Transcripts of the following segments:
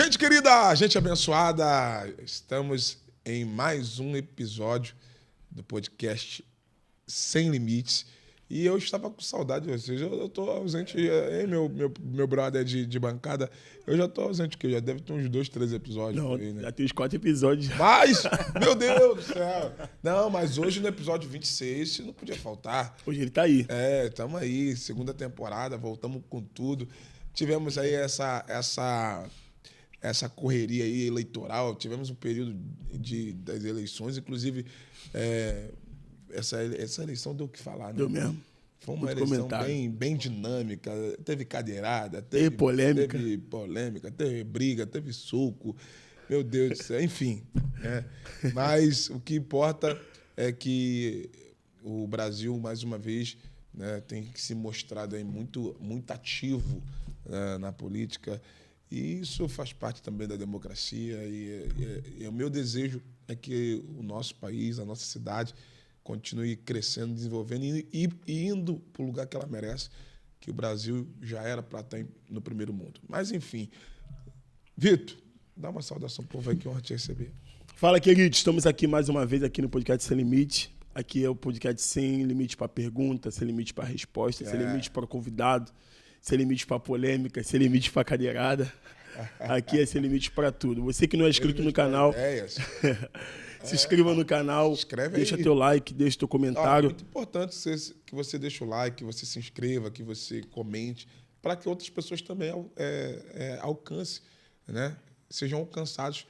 Gente querida, gente abençoada, estamos em mais um episódio do podcast Sem Limites. E eu estava com saudade de vocês. Eu estou ausente, hein, meu brother de bancada. Eu já estou ausente, porque já deve ter uns 2, 3 episódios. Não, aí, né? já tem uns 4 episódios. Mas, meu Deus do céu. Não, mas hoje no episódio 26, não podia faltar. Hoje ele tá aí. Estamos aí, segunda temporada, voltamos com tudo. Tivemos aí essa correria aí eleitoral, tivemos um período das eleições, inclusive essa eleição deu o que falar, né? Deu mesmo. Foi uma Muito eleição comentário. bem dinâmica, teve cadeirada, Teve polêmica. teve polêmica, teve briga, teve suco, meu Deus do céu, enfim. Né? Mas o que importa é que o Brasil, mais uma vez, né, tem que se mostrado aí muito ativo, né, na política. E isso faz parte também da democracia. E o meu desejo é que o nosso país, a nossa cidade, continue crescendo, desenvolvendo e indo para o lugar que ela merece, que o Brasil já era para estar no primeiro mundo. Mas, enfim. Vitor, dá uma saudação pro povo aí, que honra te receber. Fala, querido. Estamos aqui mais uma vez aqui no podcast Sem Limite. Aqui é o podcast sem limite para pergunta, sem limite para resposta, sem limite para convidado, sem limite para polêmica, sem limite para cadeirada. Aqui é sem limite para tudo. Você que não é inscrito no canal, se inscreva no canal, deixa teu like, deixa teu comentário. É muito importante que você deixe o like, que você se inscreva, que você comente, para que outras pessoas também alcancem, né? Sejam alcançados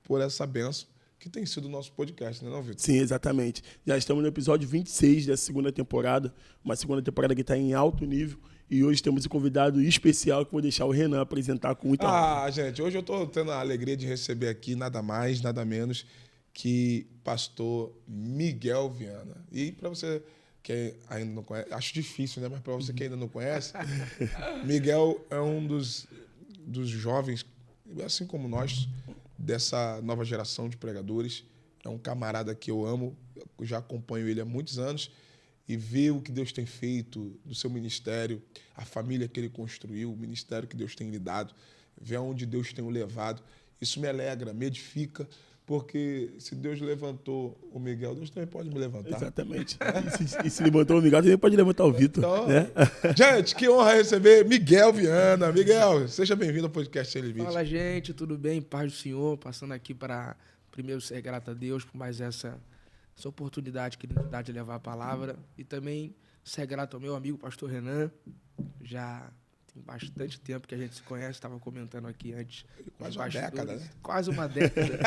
por essa bênção que tem sido o nosso podcast, não é, Vitor? Sim, exatamente. Já estamos no episódio 26 dessa segunda temporada, uma segunda temporada que está em alto nível. E hoje temos um convidado especial que vou deixar o Renan apresentar com muita honra. Gente, hoje eu estou tendo a alegria de receber aqui nada mais, nada menos que pastor Miguel Viana. E para você que ainda não conhece, acho difícil, né? Mas para você que ainda não conhece, Miguel é um dos jovens, assim como nós, dessa nova geração de pregadores. É um camarada que eu amo, eu já acompanho ele há muitos anos e ver o que Deus tem feito no seu ministério, a família que ele construiu, o ministério que Deus tem lhe dado, ver aonde Deus tem o levado. Isso me alegra, me edifica, porque se Deus levantou o Miguel, Deus também pode me levantar. Exatamente. E se levantou o Miguel, também pode levantar o Vitor. Então, né? Gente, que honra receber Miguel Viana. Miguel, seja bem-vindo ao podcast Sem Limites. Fala, gente, tudo bem? Paz do Senhor, passando aqui para primeiro ser grato a Deus por mais essa oportunidade que Ele nos dá de levar a palavra e também ser grato ao meu amigo pastor Renan. Já tem bastante tempo que a gente se conhece, estava comentando aqui antes. Quase uma década, né? Quase uma década.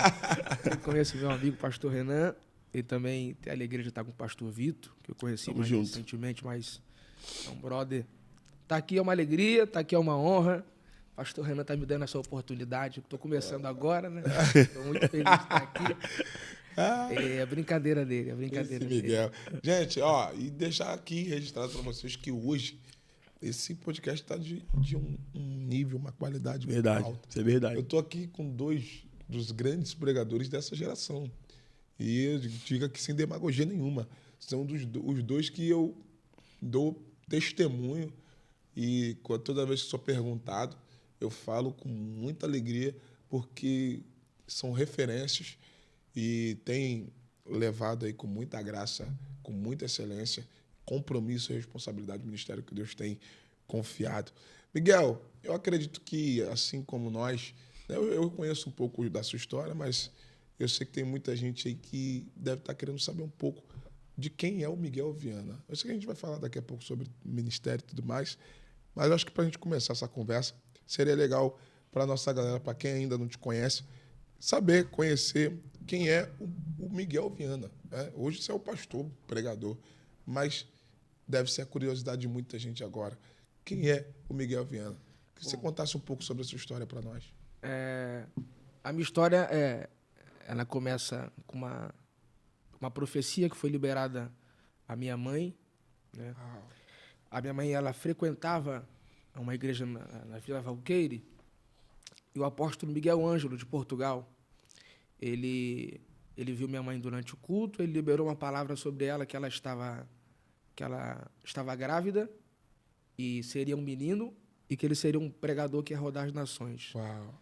Eu conheço meu amigo pastor Renan e também tenho a alegria de estar com o pastor Vitor, que eu conheci mais recentemente, mas é um brother. Tá aqui é uma alegria, tá aqui é uma honra. Pastor Renan está me dando essa oportunidade. Estou começando agora, né? Estou muito feliz de estar aqui. É a brincadeira dele, Miguel. Gente, e deixar aqui registrado para vocês que hoje esse podcast está de um nível, uma qualidade muito alta. Isso é verdade. Eu estou aqui com 2 dos grandes pregadores dessa geração. E eu digo aqui sem demagogia nenhuma. São os 2 que eu dou testemunho e toda vez que sou perguntado, eu falo com muita alegria, porque são referências e têm levado aí com muita graça, com muita excelência, compromisso e responsabilidade do ministério que Deus tem confiado. Miguel, eu acredito que, assim como nós, eu conheço um pouco da sua história, mas eu sei que tem muita gente aí que deve estar querendo saber um pouco de quem é o Miguel Viana. Eu sei que a gente vai falar daqui a pouco sobre ministério e tudo mais, mas eu acho que para a gente começar essa conversa, seria legal para a nossa galera, para quem ainda não te conhece, saber, conhecer quem é o Miguel Viana. Né? Hoje você é o pastor, pregador, mas deve ser a curiosidade de muita gente agora. Quem é o Miguel Viana? Que você contasse um pouco sobre a sua história para nós. A minha história ela começa com uma profecia que foi liberada à minha mãe. Né? A minha mãe ela frequentava uma igreja na Vila Valqueire, e o apóstolo Miguel Ângelo, de Portugal, ele viu minha mãe durante o culto, ele liberou uma palavra sobre ela, que ela estava grávida e seria um menino, e que ele seria um pregador que ia rodar as nações. Uau.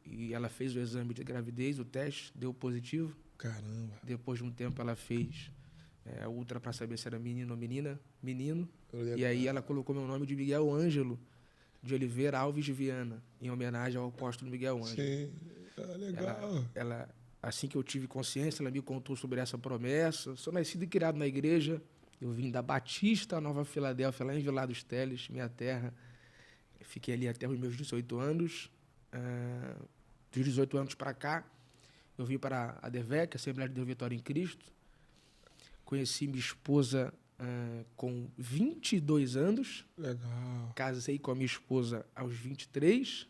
e ela fez o exame de gravidez, o teste, deu positivo. Caramba. Depois de um tempo ela fez a ultra para saber se era menino ou menina. Menino. Olha, E aí ela colocou meu nome de Miguel Ângelo de Oliveira Alves de Viana, em homenagem ao apóstolo Miguel Ângelo. sim. Legal. Ela, assim que eu tive consciência, ela me contou sobre essa promessa. Sou nascido e criado na igreja. Eu vim da Batista Nova Filadélfia, lá em Vila dos Teles, minha terra. Fiquei ali até os meus 18 anos. Dos 18 anos para cá, eu vim para a DEVEC, Assembleia de Deus Vitória em Cristo. Conheci minha esposa com 22 anos. Legal. Casei com a minha esposa aos 23.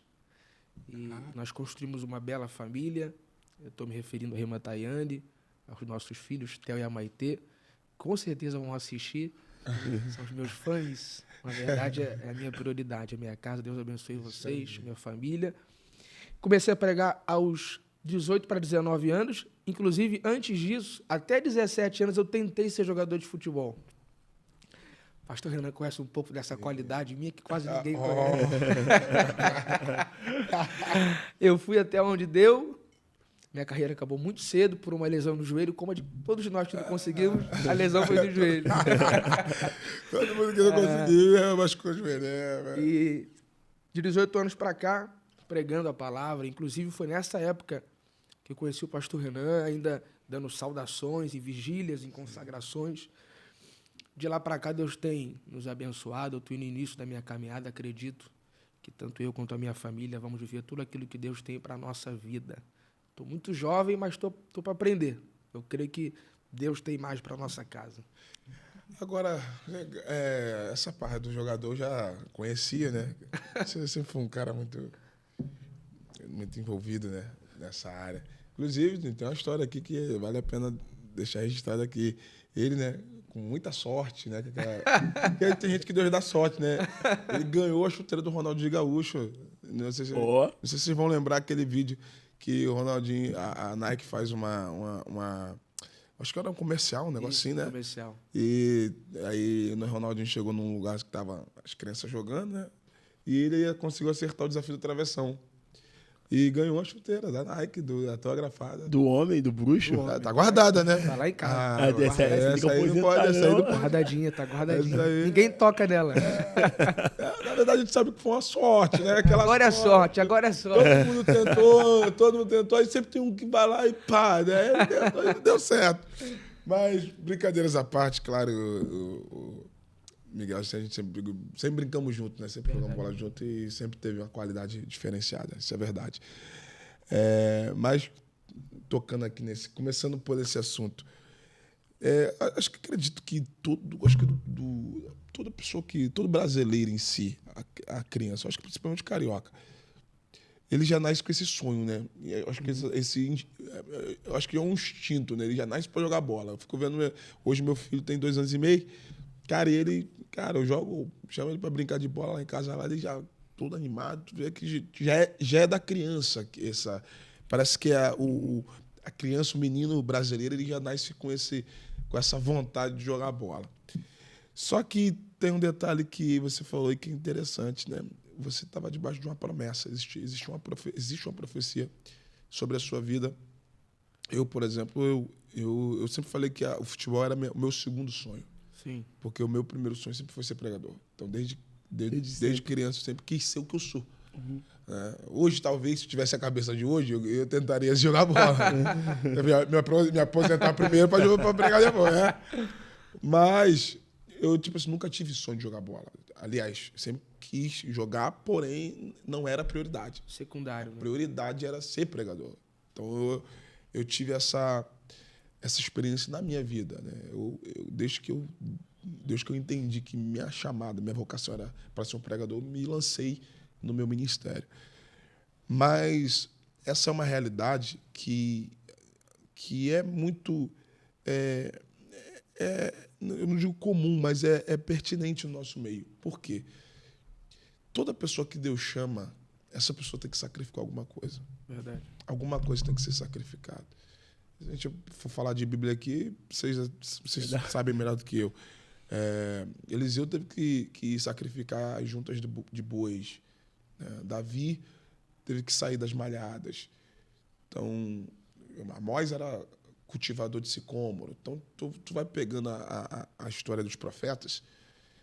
E nós construímos uma bela família. Eu estou me referindo a Rima Tayane, aos nossos filhos, Theo e Amaitê. Com certeza vão assistir. São os meus fãs. Na verdade, é a minha prioridade, a minha casa. Deus abençoe vocês, minha família. Comecei a pregar aos 18 para 19 anos. Inclusive, antes disso, até 17 anos, eu tentei ser jogador de futebol. O pastor Renan conhece um pouco dessa qualidade minha que quase ninguém conhece. Eu fui até onde deu. Minha carreira acabou muito cedo por uma lesão no joelho, como a de todos nós que não conseguimos. A lesão foi no joelho. Todo mundo que não conseguiu, machucou o joelho. E de 18 anos para cá, pregando a palavra. Inclusive, foi nessa época que eu conheci o pastor Renan, ainda dando saudações e vigílias, em consagrações. De lá para cá, Deus tem nos abençoado. Eu estou no início da minha caminhada, acredito que tanto eu quanto a minha família vamos viver tudo aquilo que Deus tem para a nossa vida. Estou muito jovem, mas estou para aprender. Eu creio que Deus tem mais para a nossa casa. Agora, essa parte do jogador eu já conhecia, né? Você sempre foi um cara muito envolvido, né, nessa área. Inclusive, tem uma história aqui que vale a pena deixar registrado aqui. Ele, né, com muita sorte, né? Porque tem gente que Deus dá sorte, né? Ele ganhou a chuteira do Ronaldinho Gaúcho. Não sei se vocês vão lembrar aquele vídeo que o Ronaldinho, a Nike faz uma acho que era um comercial, um negócio assim, né? Comercial. E aí o Ronaldinho chegou num lugar que tava as crianças jogando, né? E ele conseguiu acertar o desafio do travessão. E ganhou a chuteira da Nike, autografada. Do homem, do bruxo? Tá guardada, né? Tá lá em casa. Essa aí não pode, essa aí não pode. Guardadinha, tá guardadinha. Aí... Ninguém toca nela. Na verdade, a gente sabe que foi uma sorte, né? Aquela agora é sorte, agora é sorte. Todo mundo tentou, aí sempre tem um que vai lá e pá, né? Ele tentou, e não deu certo. Mas, brincadeiras à parte, claro, o Miguel, a gente sempre brincamos junto, né? Sempre jogamos bola junto e sempre teve uma qualidade diferenciada, isso é verdade. Mas, tocando aqui começando por esse assunto, acho que acredito que toda pessoa todo brasileiro em si, a criança, acho que principalmente carioca, ele já nasce com esse sonho, né? Eu acho que eu acho que é um instinto, né? Ele já nasce para jogar bola. Eu fico vendo, hoje meu filho tem 2 anos e meio, cara, eu chamo ele para brincar de bola lá em casa, lá ele já todo animado, tu vê que já é da criança. Parece que a criança, o menino brasileiro, ele já nasce com essa vontade de jogar bola. Só que tem um detalhe que você falou e que é interessante, né? Você estava debaixo de uma promessa, existe uma profecia sobre a sua vida. Eu, por exemplo, eu sempre falei que o futebol era o meu segundo sonho. Sim. Porque o meu primeiro sonho sempre foi ser pregador. Então, desde criança, eu sempre quis ser o que eu sou. Uhum. Hoje, talvez, se eu tivesse a cabeça de hoje, eu tentaria jogar bola. me aposentar primeiro para pregar depois. Né? Mas eu nunca tive sonho de jogar bola. Aliás, sempre quis jogar, porém, não era prioridade. Secundário. Né? A prioridade era ser pregador. Então, eu tive essa experiência na minha vida, né? Desde que eu entendi que minha chamada, minha vocação era para ser um pregador, me lancei no meu ministério. Mas essa é uma realidade que é muito... eu não digo comum, mas é pertinente no nosso meio. Por quê? Toda pessoa que Deus chama, essa pessoa tem que sacrificar alguma coisa. Verdade. Alguma coisa tem que ser sacrificada. Se a gente for falar de Bíblia aqui, vocês sabem melhor do que eu. Eliseu teve que sacrificar as juntas de bois. Davi teve que sair das malhadas. Então, Amós era cultivador de sicômoro. Então, tu vai pegando a história dos profetas,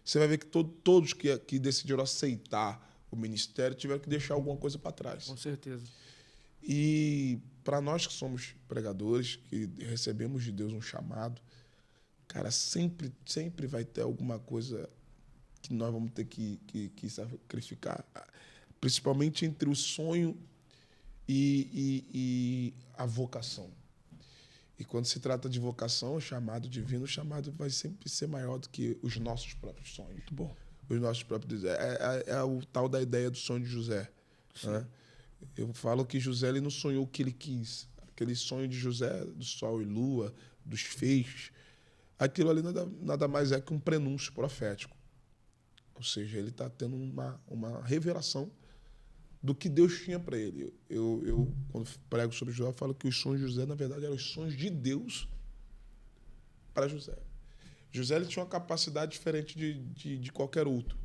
você vai ver que todos que decidiram aceitar o ministério tiveram que deixar alguma coisa para trás. Com certeza. E para nós que somos pregadores, que recebemos de Deus um chamado, cara, sempre vai ter alguma coisa que nós vamos ter que sacrificar, principalmente entre o sonho e a vocação. E quando se trata de vocação, o chamado divino, o chamado vai sempre ser maior do que os nossos próprios sonhos. Muito bom. Os nossos próprios é o tal da ideia do sonho de José. Né? Eu falo que José ele não sonhou o que ele quis. Aquele sonho de José, do sol e lua, dos feixes, aquilo ali nada mais é que um prenúncio profético. Ou seja, ele está tendo uma revelação do que Deus tinha para ele. Eu, quando prego sobre José, eu falo que os sonhos de José, na verdade, eram os sonhos de Deus para José. José ele tinha uma capacidade diferente de qualquer outro.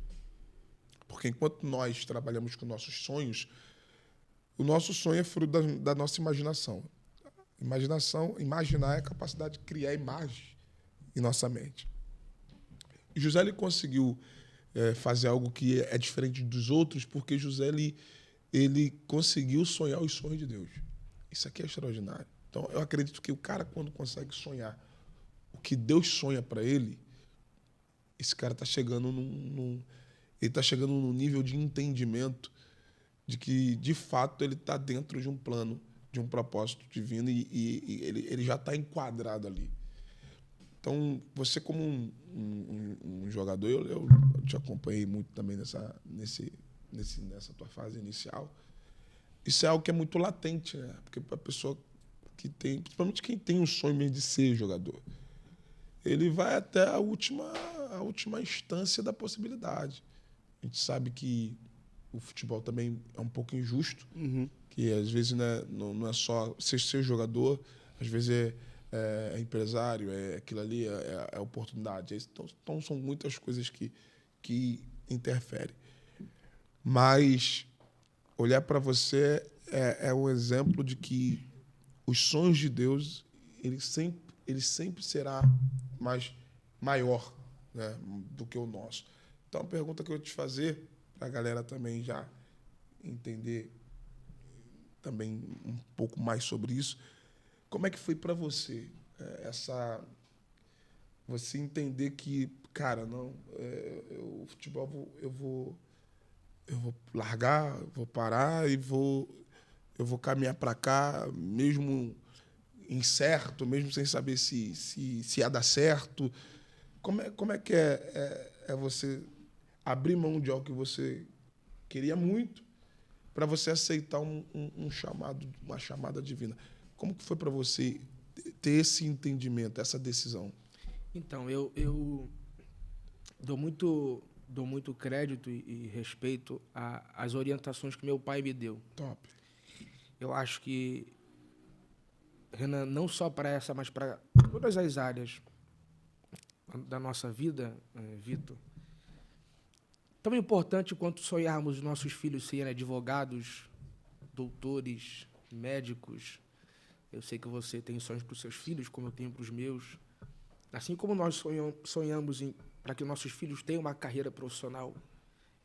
Porque enquanto nós trabalhamos com nossos sonhos, o nosso sonho é fruto da nossa imaginação. Imaginar é a capacidade de criar imagens em nossa mente. E José ele conseguiu fazer algo que é diferente dos outros, porque José ele conseguiu sonhar os sonhos de Deus. Isso aqui é extraordinário. Então, eu acredito que o cara, quando consegue sonhar o que Deus sonha para ele, esse cara está chegando ele está chegando num nível de entendimento de que, de fato, ele está dentro de um plano, de um propósito divino e ele já está enquadrado ali. Então, você como um jogador, eu te acompanhei muito também nessa tua fase inicial. Isso é algo que é muito latente, né? Porque a pessoa que tem, principalmente quem tem um sonho mesmo de ser jogador, ele vai até a última instância da possibilidade. A gente sabe que o futebol também é um pouco injusto, que às vezes não é só ser jogador, às vezes é empresário, é aquilo ali, é oportunidade. Então, são muitas coisas que interferem. Mas olhar para você é um exemplo de que os sonhos de Deus ele sempre será maior, né, do que o nosso. Então, a pergunta que eu vou te fazer, para a galera também já entender também um pouco mais sobre isso, como é que foi para você você entender que, cara, não, o futebol eu vou largar, vou parar e eu vou caminhar para cá, mesmo incerto, mesmo sem saber se ia dar certo. Como é que é você abrir mão de algo que você queria muito para você aceitar um chamado, uma chamada divina? Como que foi para você ter esse entendimento, essa decisão? Então, eu dou muito crédito e respeito às orientações que meu pai me deu. Top. Eu acho que, Renan, não só para essa, mas para todas as áreas da nossa vida, Vitor, tão importante quanto sonharmos nossos filhos serem advogados, doutores, médicos. Eu sei que você tem sonhos para os seus filhos, como eu tenho para os meus. Assim como nós sonhamos para que nossos filhos tenham uma carreira profissional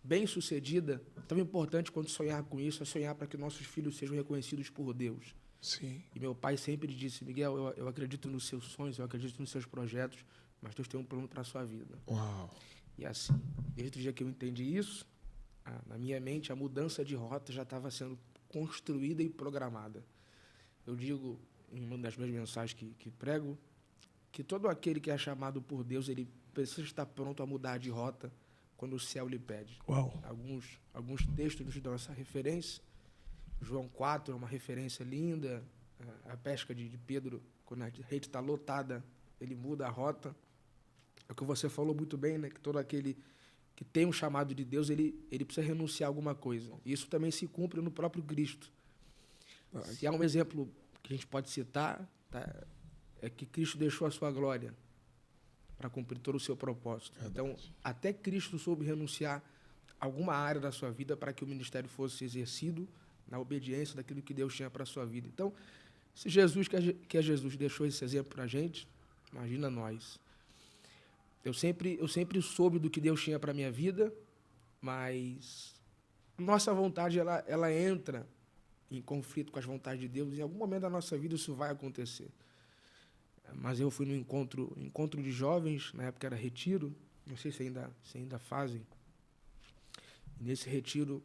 bem-sucedida, tão importante quanto sonhar com isso é sonhar para que nossos filhos sejam reconhecidos por Deus. Sim. E meu pai sempre disse: Miguel, eu acredito nos seus sonhos, eu acredito nos seus projetos, mas Deus tem um plano para a sua vida. Uau. E assim, desde o dia que eu entendi isso, na minha mente, a mudança de rota já estava sendo construída e programada. Eu digo, em uma das minhas mensagens que prego, que todo aquele que é chamado por Deus, ele precisa estar pronto a mudar de rota quando o céu lhe pede. Uau. Alguns textos nos dão essa referência. João 4 é uma referência linda. A pesca de Pedro, quando a rede está lotada, ele muda a rota. É o que você falou muito bem, né? Que todo aquele que tem um chamado de Deus, ele precisa renunciar a alguma coisa. Isso também se cumpre no próprio Cristo. Se há um exemplo que a gente pode citar, tá? É que Cristo deixou a sua glória para cumprir todo o seu propósito. Então, até Cristo soube renunciar a alguma área da sua vida para que o ministério fosse exercido na obediência daquilo que Deus tinha para a sua vida. Então, se Jesus, que é Jesus, deixou esse exemplo para a gente, imagina nós. Eu sempre soube do que Deus tinha para a minha vida, mas nossa vontade, ela entra em conflito com as vontades de Deus. Em algum momento da nossa vida isso vai acontecer. Mas eu fui no encontro de jovens, na época era retiro, não sei se ainda fazem. E nesse retiro,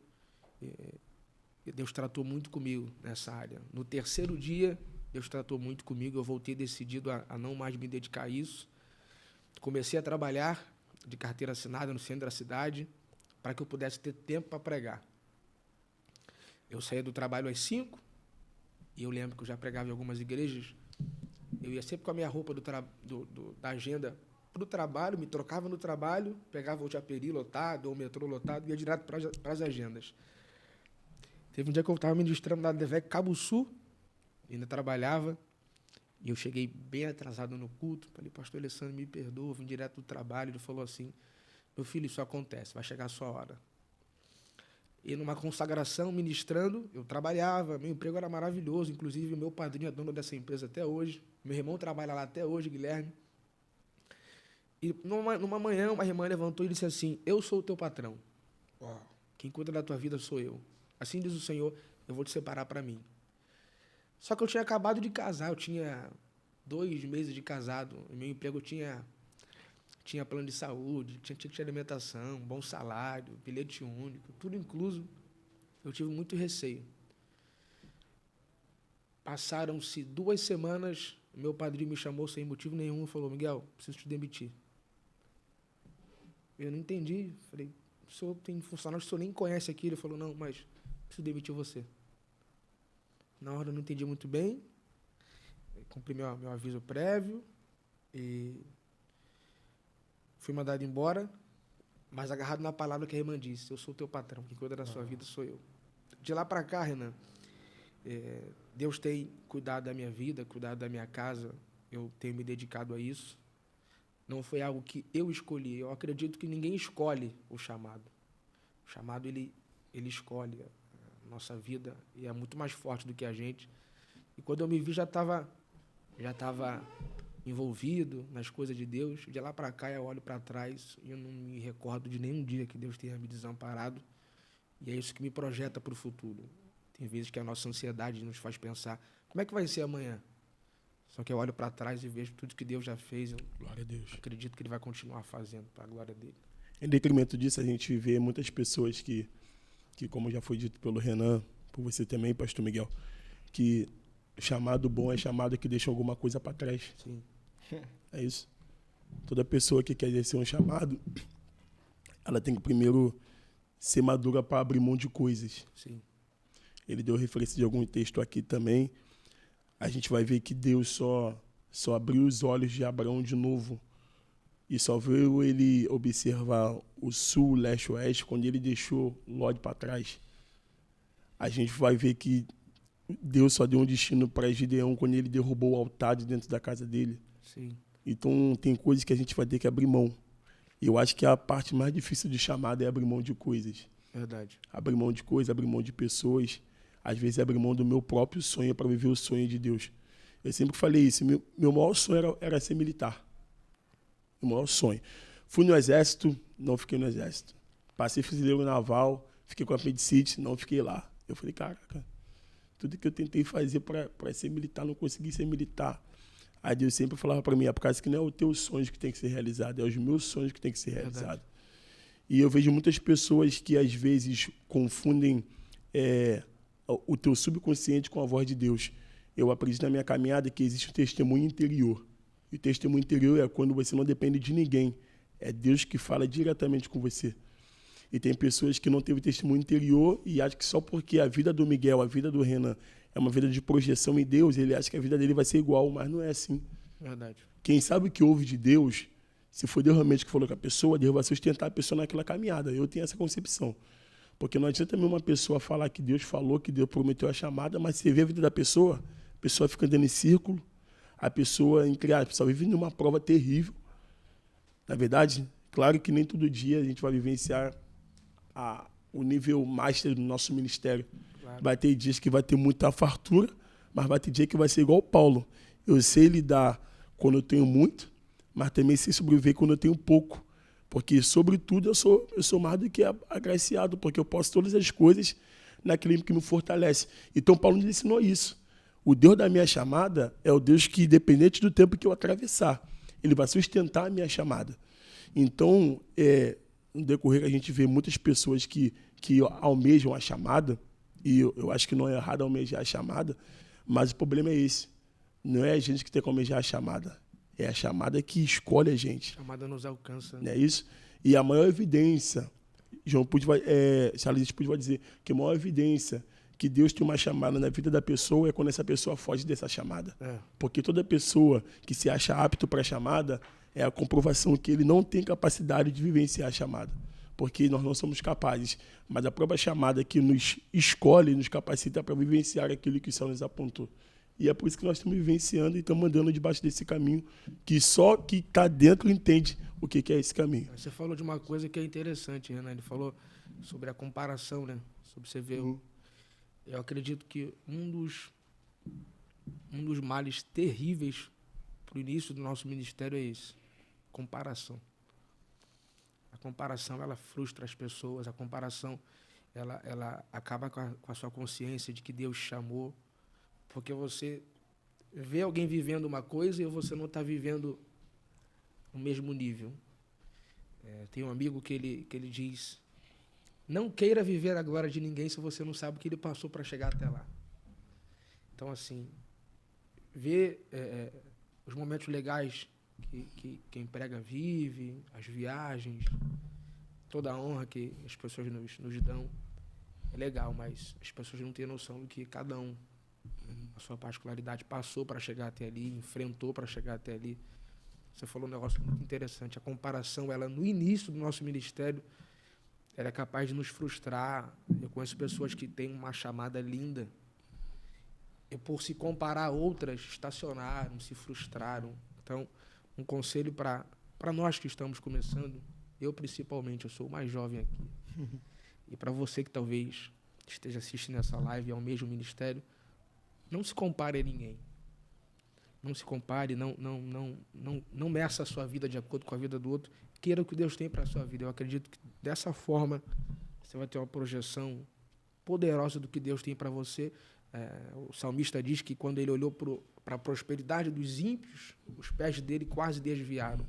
Deus tratou muito comigo nessa área. No terceiro dia, Deus tratou muito comigo, eu voltei decidido a não mais me dedicar a isso. Comecei a trabalhar de carteira assinada no centro da cidade, para que eu pudesse ter tempo para pregar. Eu saía do trabalho às 5, e eu lembro que eu já pregava em algumas igrejas. Eu ia sempre com a minha roupa da agenda para o trabalho, me trocava no trabalho, pegava o Japeri lotado, ou o metrô lotado, e ia direto para as agendas. Teve um dia que eu estava ministrando na DVEC Cabo Sul, ainda trabalhava, e eu cheguei bem atrasado no culto. Falei, pastor Alessandro, me perdoa, vim direto do trabalho. Ele falou assim, meu filho, isso acontece, vai chegar a sua hora. E numa consagração, ministrando, eu trabalhava, meu emprego era maravilhoso, inclusive o meu padrinho é dono dessa empresa até hoje, meu irmão trabalha lá até hoje, Guilherme. E numa manhã, uma irmã levantou e disse assim, eu sou o teu patrão. Uau. Quem cuida da tua vida sou eu. Assim diz o Senhor, eu vou te separar para mim. Só que eu tinha acabado de casar, eu tinha 2 meses de casado. O meu emprego tinha plano de saúde, tinha ticket de alimentação, bom salário, bilhete único, tudo incluso. Eu tive muito receio. Passaram-se 2 semanas, meu padrinho me chamou sem motivo nenhum e falou, Miguel, preciso te demitir. Eu não entendi. Falei, o senhor tem funcionário que o senhor nem conhece aqui. Ele falou, não, mas preciso demitir você. Na hora eu não entendi muito bem, cumpri meu aviso prévio e fui mandado embora, mas agarrado na palavra que a irmã disse, eu sou o teu patrão, quem cuida da sua vida sou eu. De lá para cá, Renan, Deus tem cuidado da minha vida, cuidado da minha casa, eu tenho me dedicado a isso. Não foi algo que eu escolhi, eu acredito que ninguém escolhe o chamado. O chamado, ele escolhe nossa vida e é muito mais forte do que a gente. E quando eu me vi, já estava envolvido nas coisas de Deus. De lá para cá, eu olho para trás e eu não me recordo de nenhum dia que Deus tenha me desamparado. E é isso que me projeta para o futuro. Tem vezes que a nossa ansiedade nos faz pensar, como é que vai ser amanhã? Só que eu olho para trás e vejo tudo que Deus já fez. Glória a Deus. Acredito que Ele vai continuar fazendo para a glória dele. Em detrimento disso, a gente vê muitas pessoas que como já foi dito pelo Renan, por você também, pastor Miguel, que chamado bom é chamado que deixa alguma coisa para trás. Sim. É isso. Toda pessoa que quer exercer um chamado, ela tem que primeiro ser madura para abrir mão de coisas. Sim. Ele deu referência de algum texto aqui também. A gente vai ver que Deus só abriu os olhos de Abraão de novo e só veio ele observar o sul, leste, oeste, quando ele deixou Ló para trás. A gente vai ver que Deus só deu um destino para Gideão quando ele derrubou o altar de dentro da casa dele. Sim. Então, tem coisas que a gente vai ter que abrir mão. E eu acho que a parte mais difícil de chamada é abrir mão de coisas. Verdade. Abrir mão de coisas, abrir mão de pessoas. Às vezes, abrir mão do meu próprio sonho para viver o sonho de Deus. Eu sempre falei isso. Meu maior sonho era ser militar. O maior sonho. Fui no exército, não fiquei no exército. Passei fuzileiro naval, fiquei com apendicite, não fiquei lá. Eu falei, caraca, tudo que eu tentei fazer para ser militar, não consegui ser militar. Aí Deus sempre falava para mim, é por causa que não é o teu sonho que tem que ser realizado, é os meus sonhos que tem que ser realizado. E eu vejo muitas pessoas que às vezes confundem o teu subconsciente com a voz de Deus. Eu aprendi na minha caminhada que existe um testemunho interior. E o testemunho interior é quando você não depende de ninguém. É Deus que fala diretamente com você. E tem pessoas que não teve testemunho interior e acham que só porque a vida do Miguel, a vida do Renan, é uma vida de projeção em Deus, ele acha que a vida dele vai ser igual, mas não é assim. Verdade. Quem sabe o que ouve de Deus, se for Deus realmente que falou com a pessoa, Deus vai sustentar a pessoa naquela caminhada. Eu tenho essa concepção. Porque não adianta também uma pessoa falar que Deus falou, que Deus prometeu a chamada, mas você vê a vida da pessoa, a pessoa fica andando em círculo, a pessoa, entre aspas, só vive numa prova terrível. Na verdade, claro que nem todo dia a gente vai vivenciar o nível master do nosso ministério. Claro. Vai ter dias que vai ter muita fartura, mas vai ter dia que vai ser igual o Paulo. Eu sei lidar quando eu tenho muito, mas também sei sobreviver quando eu tenho pouco. Porque, sobretudo, eu sou mais do que agraciado, porque eu posso todas as coisas naquele que me fortalece. Então, Paulo nos ensinou isso. O Deus da minha chamada é o Deus que, independente do tempo que eu atravessar, ele vai sustentar a minha chamada. Então, no decorrer, a gente vê muitas pessoas que almejam a chamada, e eu acho que não é errado almejar a chamada, mas o problema é esse. Não é a gente que tem que almejar a chamada, é a chamada que escolhe a gente. A chamada nos alcança. Não é isso? E a maior evidência, Charles Puth vai dizer que a maior evidência que Deus tem uma chamada na vida da pessoa é quando essa pessoa foge dessa chamada. Porque toda pessoa que se acha apto para a chamada é a comprovação que ele não tem capacidade de vivenciar a chamada. Porque nós não somos capazes. Mas a própria chamada que nos escolhe, nos capacita para vivenciar aquilo que o Senhor nos apontou. E é por isso que nós estamos vivenciando e estamos andando debaixo desse caminho, que só quem está dentro entende o que é esse caminho. Você falou de uma coisa que é interessante, Renan. Ele falou sobre a comparação, né? Sobre você ver. Eu acredito que um dos males terríveis para o início do nosso ministério é esse: comparação. A comparação, ela frustra as pessoas. A comparação, ela acaba com a sua consciência de que Deus chamou. Porque você vê alguém vivendo uma coisa e você não está vivendo o mesmo nível. Tem um amigo que ele diz: não queira viver a glória de ninguém se você não sabe o que ele passou para chegar até lá. Então, assim, ver os momentos legais que quem prega vive, as viagens, toda a honra que as pessoas nos dão, é legal, mas as pessoas não têm noção do que cada um, a sua particularidade, passou para chegar até ali, enfrentou para chegar até ali. Você falou um negócio muito interessante. A comparação, ela no início do nosso ministério, ela é capaz de nos frustrar. Eu conheço pessoas que têm uma chamada linda e, por se comparar a outras, estacionaram, se frustraram. Então, um conselho para nós que estamos começando, eu principalmente, eu sou o mais jovem aqui, e para você que talvez esteja assistindo essa live e almeja o ministério, não se compare a ninguém. Não se compare, não meça a sua vida de acordo com a vida do outro. Queira o que Deus tem para a sua vida. Eu acredito que dessa forma você vai ter uma projeção poderosa do que Deus tem para você. O salmista diz que quando ele olhou para a prosperidade dos ímpios, os pés dele quase desviaram.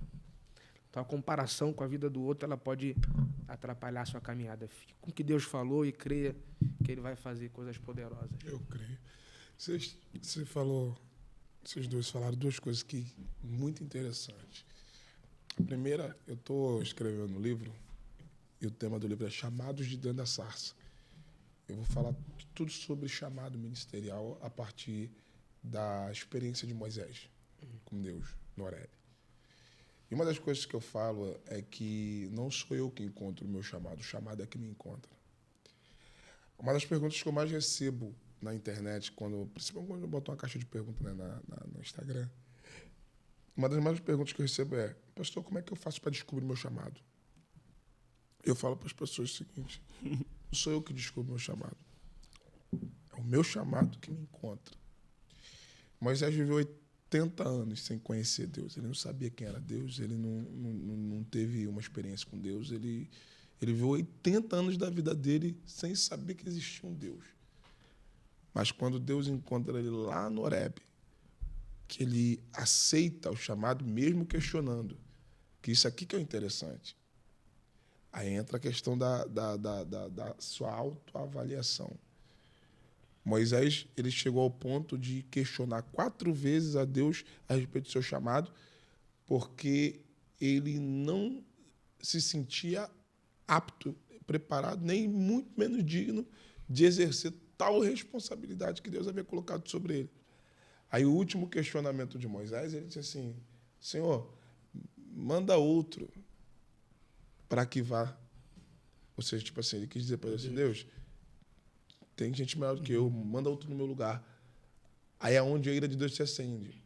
Então a comparação com a vida do outro, ela pode atrapalhar a sua caminhada. Fique com o que Deus falou e creia que Ele vai fazer coisas poderosas. Eu creio. Você falou, vocês dois falaram duas coisas que muito interessantes. A primeira, eu estou escrevendo um livro e o tema do livro é Chamados de Dentro da Sarça. Eu vou falar tudo sobre chamado ministerial a partir da experiência de Moisés com Deus no Horebe. E uma das coisas que eu falo é que não sou eu que encontro o meu chamado, o chamado é que me encontra. Uma das perguntas que eu mais recebo na internet, principalmente quando eu boto uma caixa de perguntas, né, no Instagram, uma das mais perguntas que eu recebo é: pastor, como é que eu faço para descobrir meu chamado? Eu falo para as pessoas o seguinte: não sou eu que descubro meu chamado, é o meu chamado que me encontra. Moisés viveu 80 anos sem conhecer Deus. Ele não sabia quem era Deus, ele não teve uma experiência com Deus. Ele viveu 80 anos da vida dele sem saber que existia um Deus. Mas quando Deus encontra ele lá no Horebe, que ele aceita o chamado, mesmo questionando, que isso aqui que é o interessante. Aí entra a questão da sua autoavaliação. Moisés, ele chegou ao ponto de questionar 4 vezes a Deus a respeito do seu chamado, porque ele não se sentia apto, preparado, nem muito menos digno de exercer tal responsabilidade que Deus havia colocado sobre ele. Aí o último questionamento de Moisés, ele disse assim: Senhor, manda outro para que vá. Ou seja, tipo assim, ele quis dizer para Deus assim: Deus, tem gente melhor do que eu, manda outro no meu lugar. Aí é onde a ira de Deus se acende.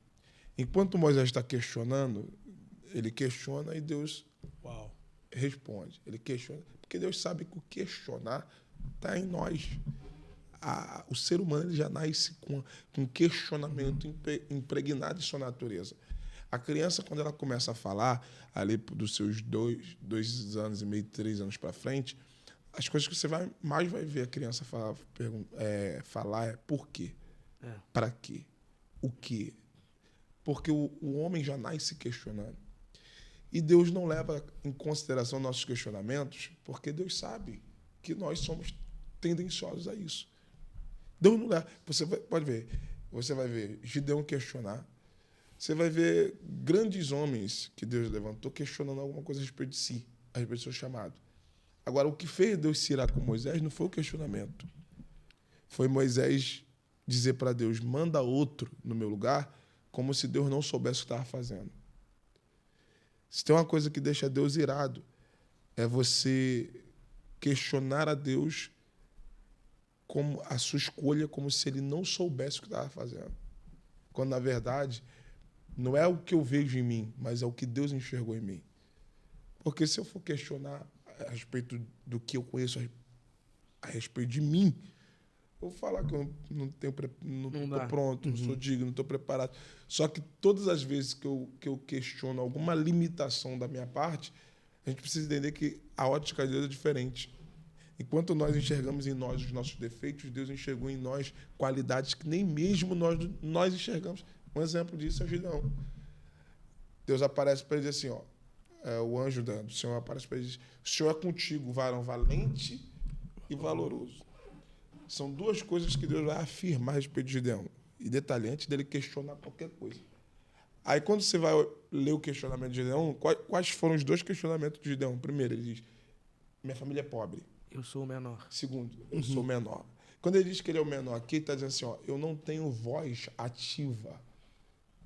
Enquanto Moisés está questionando, ele questiona e Deus responde. Ele questiona, porque Deus sabe que o questionar está em nós. o ser humano ele já nasce com questionamento impregnado em sua natureza. A criança, quando ela começa a falar, ali dos seus 2 anos e meio, 3 anos para frente, as coisas que você mais vai ver a criança falar é por quê? Para quê? O quê? Porque o homem já nasce questionando. E Deus não leva em consideração nossos questionamentos, porque Deus sabe que nós somos tendenciosos a isso. Deus não leva. Você vai ver Gideão questionar. Você vai ver grandes homens que Deus levantou questionando alguma coisa a respeito de si, a respeito do seu chamado. Agora, o que fez Deus se irar com Moisés não foi o questionamento. Foi Moisés dizer para Deus, manda outro no meu lugar, como se Deus não soubesse o que estava fazendo. Se tem uma coisa que deixa Deus irado, é você questionar a Deus como a sua escolha, como se ele não soubesse o que estava fazendo. Quando, na verdade, não é o que eu vejo em mim, mas é o que Deus enxergou em mim. Porque se eu for questionar a respeito do que eu conheço a respeito de mim, eu vou falar que eu não estou pronto, não sou digno, não estou preparado. Só que todas as vezes que eu questiono alguma limitação da minha parte, a gente precisa entender que a ótica de Deus é diferente. Enquanto nós enxergamos em nós os nossos defeitos, Deus enxergou em nós qualidades que nem mesmo nós enxergamos. Um exemplo disso é o Gideão. Deus aparece para ele e diz assim, o anjo do Senhor aparece para ele e diz, o Senhor é contigo, varão valente e valoroso. São duas coisas que Deus vai afirmar a respeito de Gideão. E detalhe, antes dele questionar qualquer coisa. Aí, quando você vai ler o questionamento de Gideão, quais foram os 2 questionamentos de Gideão? Primeiro, ele diz, minha família é pobre. Eu sou o menor. Segundo, eu sou o menor. Quando ele diz que ele é o menor aqui, ele está dizendo assim, eu não tenho voz ativa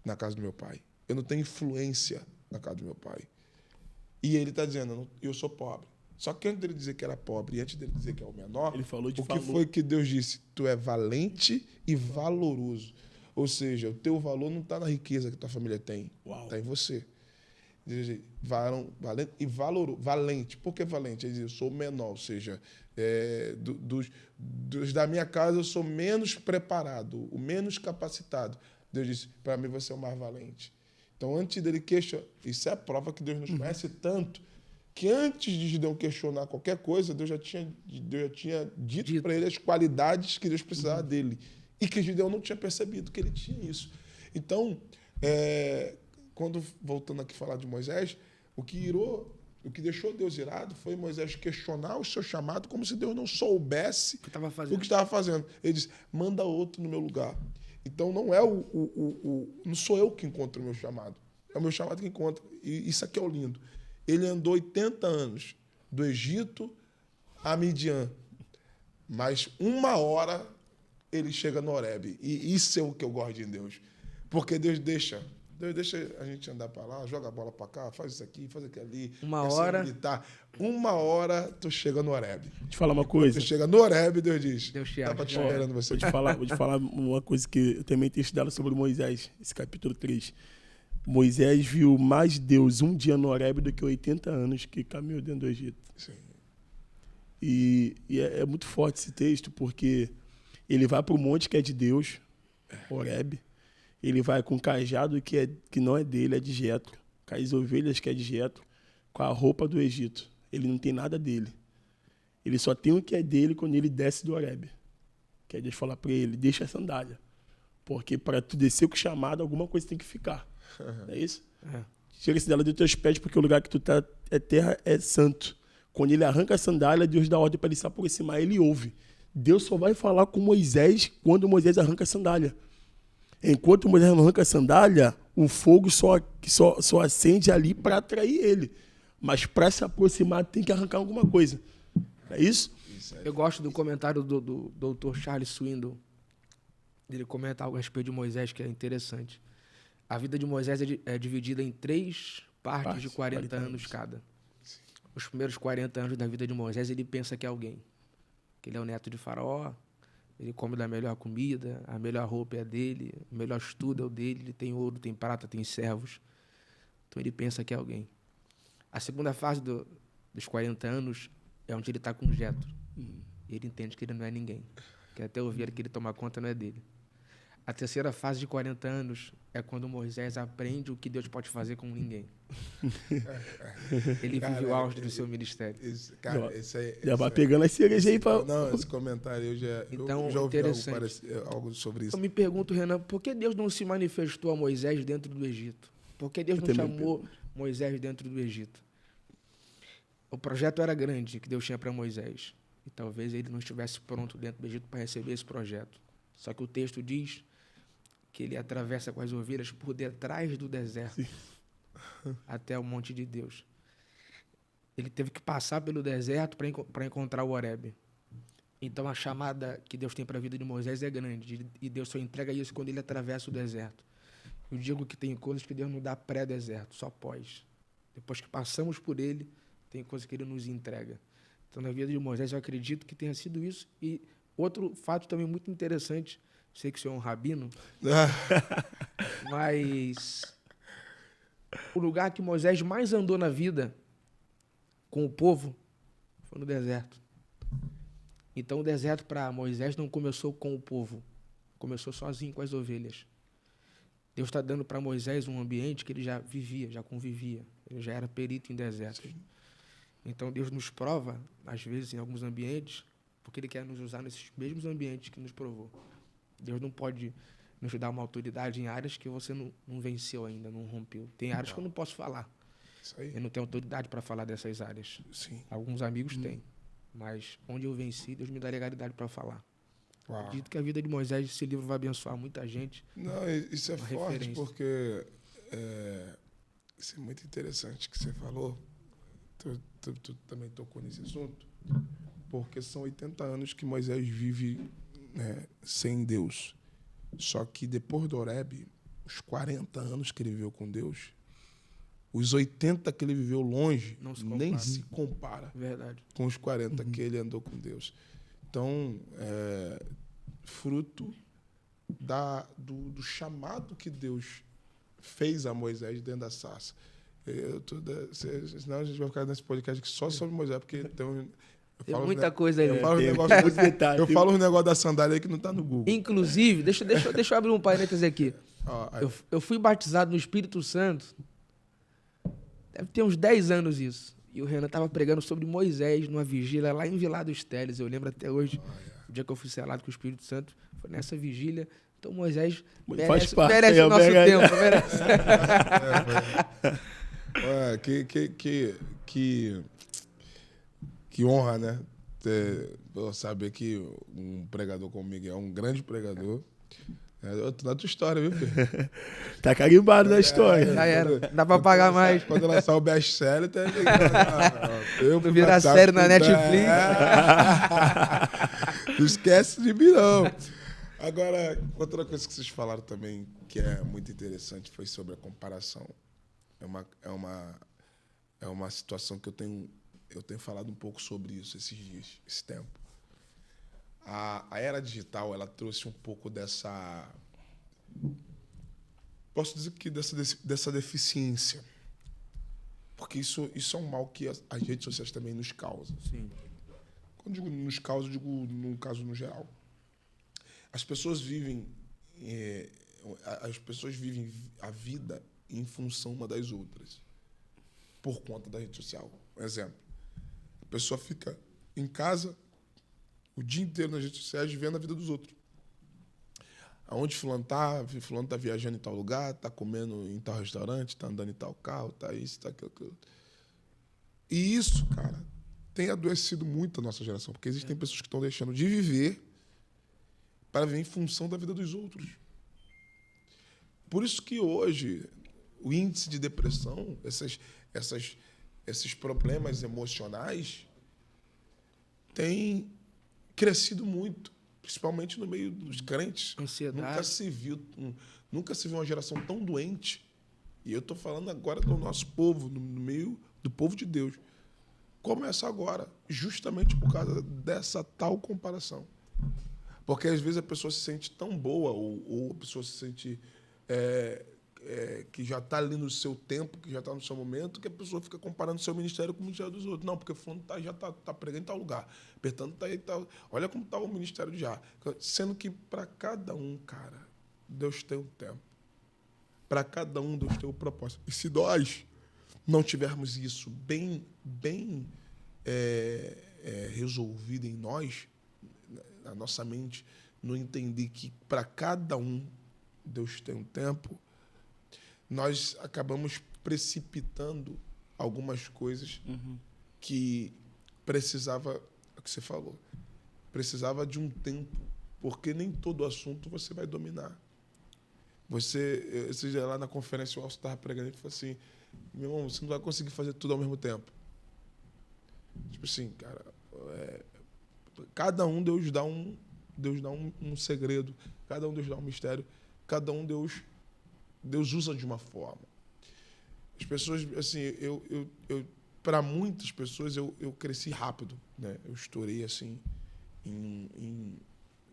na casa do meu pai. Eu não tenho influência na casa do meu pai. E ele está dizendo, eu sou pobre. Só que antes dele dizer que era pobre e antes dele dizer que é o menor, ele falou de o que foi que Deus disse? Tu é valente e valoroso. Ou seja, o teu valor não está na riqueza que tua família tem. Está em você. Valente e valoroso. Valente. Por que valente? Ele diz, eu sou o menor. Ou seja, dos da minha casa eu sou menos preparado, o menos capacitado. Deus disse, para mim você é o mais valente. Então, antes dele questionar, isso é a prova que Deus nos conhece tanto, que antes de Gideão questionar qualquer coisa, Deus já tinha dito para ele as qualidades que Deus precisava dele. E que Gideão não tinha percebido que ele tinha isso. Então, quando, voltando aqui a falar de Moisés, o que deixou Deus irado foi Moisés questionar o seu chamado como se Deus não soubesse o que estava fazendo. Ele disse, manda outro no meu lugar. Então, não é não sou eu que encontro o meu chamado. É o meu chamado que encontra. E isso aqui é o lindo. Ele andou 80 anos do Egito a Midian. Mas 1 hora ele chega no Horebe. E isso é o que eu gosto de Deus. Porque Deus deixa a gente andar para lá, joga a bola para cá, faz isso aqui, faz aquilo ali. 1 hora. Militar. 1 hora tu chega no Horebe. Vou te falar uma coisa. Tu chega no Horebe, Deus diz. Deus te tá te esperando você. Vou te falar uma coisa que eu também tenho estudado sobre Moisés, esse capítulo 3. Moisés viu mais Deus um dia no Horebe do que 80 anos que caminhou dentro do Egito. Sim. E é muito forte esse texto, porque ele vai para o monte que é de Deus, Horebe. Ele vai com o cajado que não é dele, é de Jetro. Com as ovelhas que é de Jetro, com a roupa do Egito. Ele não tem nada dele. Ele só tem o que é dele quando ele desce do Horebe. Que é Deus falar para ele, deixa a sandália. Porque para tu descer com o chamado, alguma coisa tem que ficar. Não é isso? Tira-se dela dos teus pés, porque o lugar que tu tá é terra, é santo. Quando ele arranca a sandália, Deus dá ordem para ele se aproximar, ele ouve. Deus só vai falar com Moisés quando Moisés arranca a sandália. Enquanto Moisés não arranca a sandália, o fogo só acende ali para atrair ele. Mas para se aproximar, tem que arrancar alguma coisa. É isso? Eu gosto do comentário do Dr. Charles Swindoll. Ele comenta algo a respeito de Moisés que é interessante. A vida de Moisés é dividida em 3 partes de 40 anos cada. Os primeiros 40 anos da vida de Moisés, ele pensa que é alguém. Que ele é o neto de Faraó, ele come da melhor comida, a melhor roupa é dele, o melhor estudo é o dele, ele tem ouro, tem prata, tem servos. Então ele pensa que é alguém. A segunda fase dos 40 anos é onde ele está com Jetro. E ele entende que ele não é ninguém. que até ovelha que ele toma conta não é dele. A terceira fase de 40 anos é quando Moisés aprende o que Deus pode fazer com ninguém. Ele vive o auge do seu ministério. Já vai pegando as cerejas aí para... Não, esse comentário eu já ouvi algo sobre isso. Eu me pergunto, Renan, por que Deus não se manifestou a Moisés dentro do Egito? Por que Deus não chamou Moisés dentro do Egito? O projeto era grande que Deus tinha para Moisés. E talvez ele não estivesse pronto dentro do Egito para receber esse projeto. Só que o texto diz que ele atravessa com as ovelhas por detrás do deserto até o monte de Deus. Ele teve que passar pelo deserto para encontrar o Horebe. Então a chamada que Deus tem para a vida de Moisés é grande, e Deus só entrega isso quando ele atravessa o deserto. Eu digo que tem coisas que Deus não dá pré-deserto, só pós. Depois que passamos por ele, tem coisas que ele nos entrega. Então na vida de Moisés eu acredito que tenha sido isso. E outro fato também muito interessante, sei que o senhor é um rabino, mas o lugar que Moisés mais andou na vida com o povo foi no deserto. Então o deserto para Moisés não começou com o povo, começou sozinho com as ovelhas. Deus está dando para Moisés um ambiente que ele já vivia, já convivia, ele já era perito em desertos. Sim. Então Deus nos prova, às vezes, em alguns ambientes, porque ele quer nos usar nesses mesmos ambientes que nos provou. Deus não pode nos dar uma autoridade em áreas que você não venceu ainda, não rompeu. Tem áreas que eu não posso falar. Isso aí. Eu não tenho autoridade para falar dessas áreas. Sim. Alguns amigos têm. Mas onde eu venci, Deus me dá legalidade para falar. Uau. Acredito que a vida de Moisés, esse livro vai abençoar muita gente. Não, isso é forte, referência. Porque isso é muito interessante que você falou. Tu também tocou nesse assunto. Porque são 80 anos que Moisés vive, né, sem Deus. Só que depois do Horebe, os 40 anos que ele viveu com Deus, os 80 que ele viveu longe, nem se compara. Verdade. Com os 40 que ele andou com Deus. Então, fruto do chamado que Deus fez a Moisés dentro da sarça. Senão a gente vai ficar nesse podcast aqui só sobre Moisés, porque tem muita coisa aí. Eu falo os negócios da sandália aí que não está no Google. Inclusive, deixa eu abrir um parênteses aqui. Eu fui batizado no Espírito Santo, deve ter uns 10 anos isso. E o Renan estava pregando sobre Moisés numa vigília lá em Vilar dos Teles. Eu lembro até hoje, o dia que eu fui selado com o Espírito Santo, foi nessa vigília. Então Moisés merece o nosso tempo. Que honra, né? Saber que um pregador como Miguel é um grande pregador. Na tua história, viu, Pedro? Tá carimbado na história. Já era. Dá pra pagar mais. Quando lançar o best-seller, tá ligado? Virar série na Netflix. Não esquece de mim, não. Agora, outra coisa que vocês falaram também, que é muito interessante, foi sobre a comparação. É uma situação que eu tenho falado um pouco sobre isso esses dias, esse tempo. A era digital, ela trouxe um pouco dessa... Posso dizer que dessa deficiência. Porque isso é um mal que as redes sociais também nos causam. Sim. Quando digo nos causam, digo no caso no geral. As pessoas vivem a vida em função uma das outras, por conta da rede social. Um exemplo. A pessoa fica em casa o dia inteiro nas redes sociais vendo a vida dos outros. Aonde fulano tá viajando em tal lugar, tá comendo em tal restaurante, tá andando em tal carro, tá isso, tá aquilo. E isso, cara, tem adoecido muito a nossa geração, porque existem pessoas que estão deixando de viver para viver em função da vida dos outros. Por isso que hoje o índice de depressão, esses problemas emocionais têm crescido muito, principalmente no meio dos crentes. Ansiedade. Nunca se viu uma geração tão doente. E eu estou falando agora do nosso povo, no meio do povo de Deus. Começa agora, justamente por causa dessa tal comparação. Porque às vezes a pessoa se sente tão boa, ou a pessoa se sente que já está ali no seu tempo, que já está no seu momento, que a pessoa fica comparando o seu ministério com o ministério dos outros. Não, porque fulano já está pregando em tal lugar, apertando tá aí, tal. Olha como está o ministério de Já. Sendo que para cada um, cara, Deus tem um tempo. Para cada um, Deus tem um propósito. E se nós não tivermos isso bem resolvido em nós, na nossa mente, não entender que para cada um Deus tem um tempo, nós acabamos precipitando algumas coisas que precisava, o que você falou, precisava de um tempo, porque nem todo assunto você vai dominar. Esse dia lá na conferência, o Alcio estava pregando e falou assim, meu irmão, você não vai conseguir fazer tudo ao mesmo tempo. Tipo assim, cara, cada um Deus dá um segredo, cada um Deus dá um mistério, cada um Deus usa de uma forma. As pessoas, assim, para muitas pessoas eu cresci rápido, né? Eu estourei assim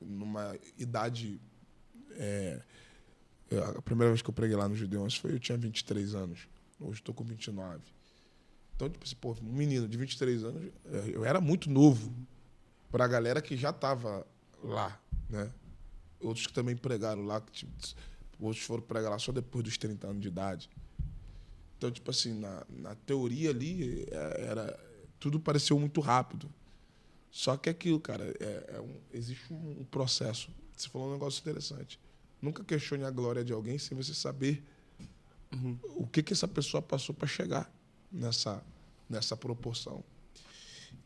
numa idade. A primeira vez que eu preguei lá no Gideões eu tinha 23 anos. Hoje estou com 29. Então, tipo assim, pô, um menino de 23 anos, eu era muito novo para a galera que já estava lá, né? Outros que também pregaram lá, outros foram pregar lá só depois dos 30 anos de idade. Então, tipo assim, na teoria ali, tudo pareceu muito rápido. Só que aquilo, cara, existe um processo. Você falou um negócio interessante. Nunca questione a glória de alguém sem você saber o que essa pessoa passou para chegar nessa proporção.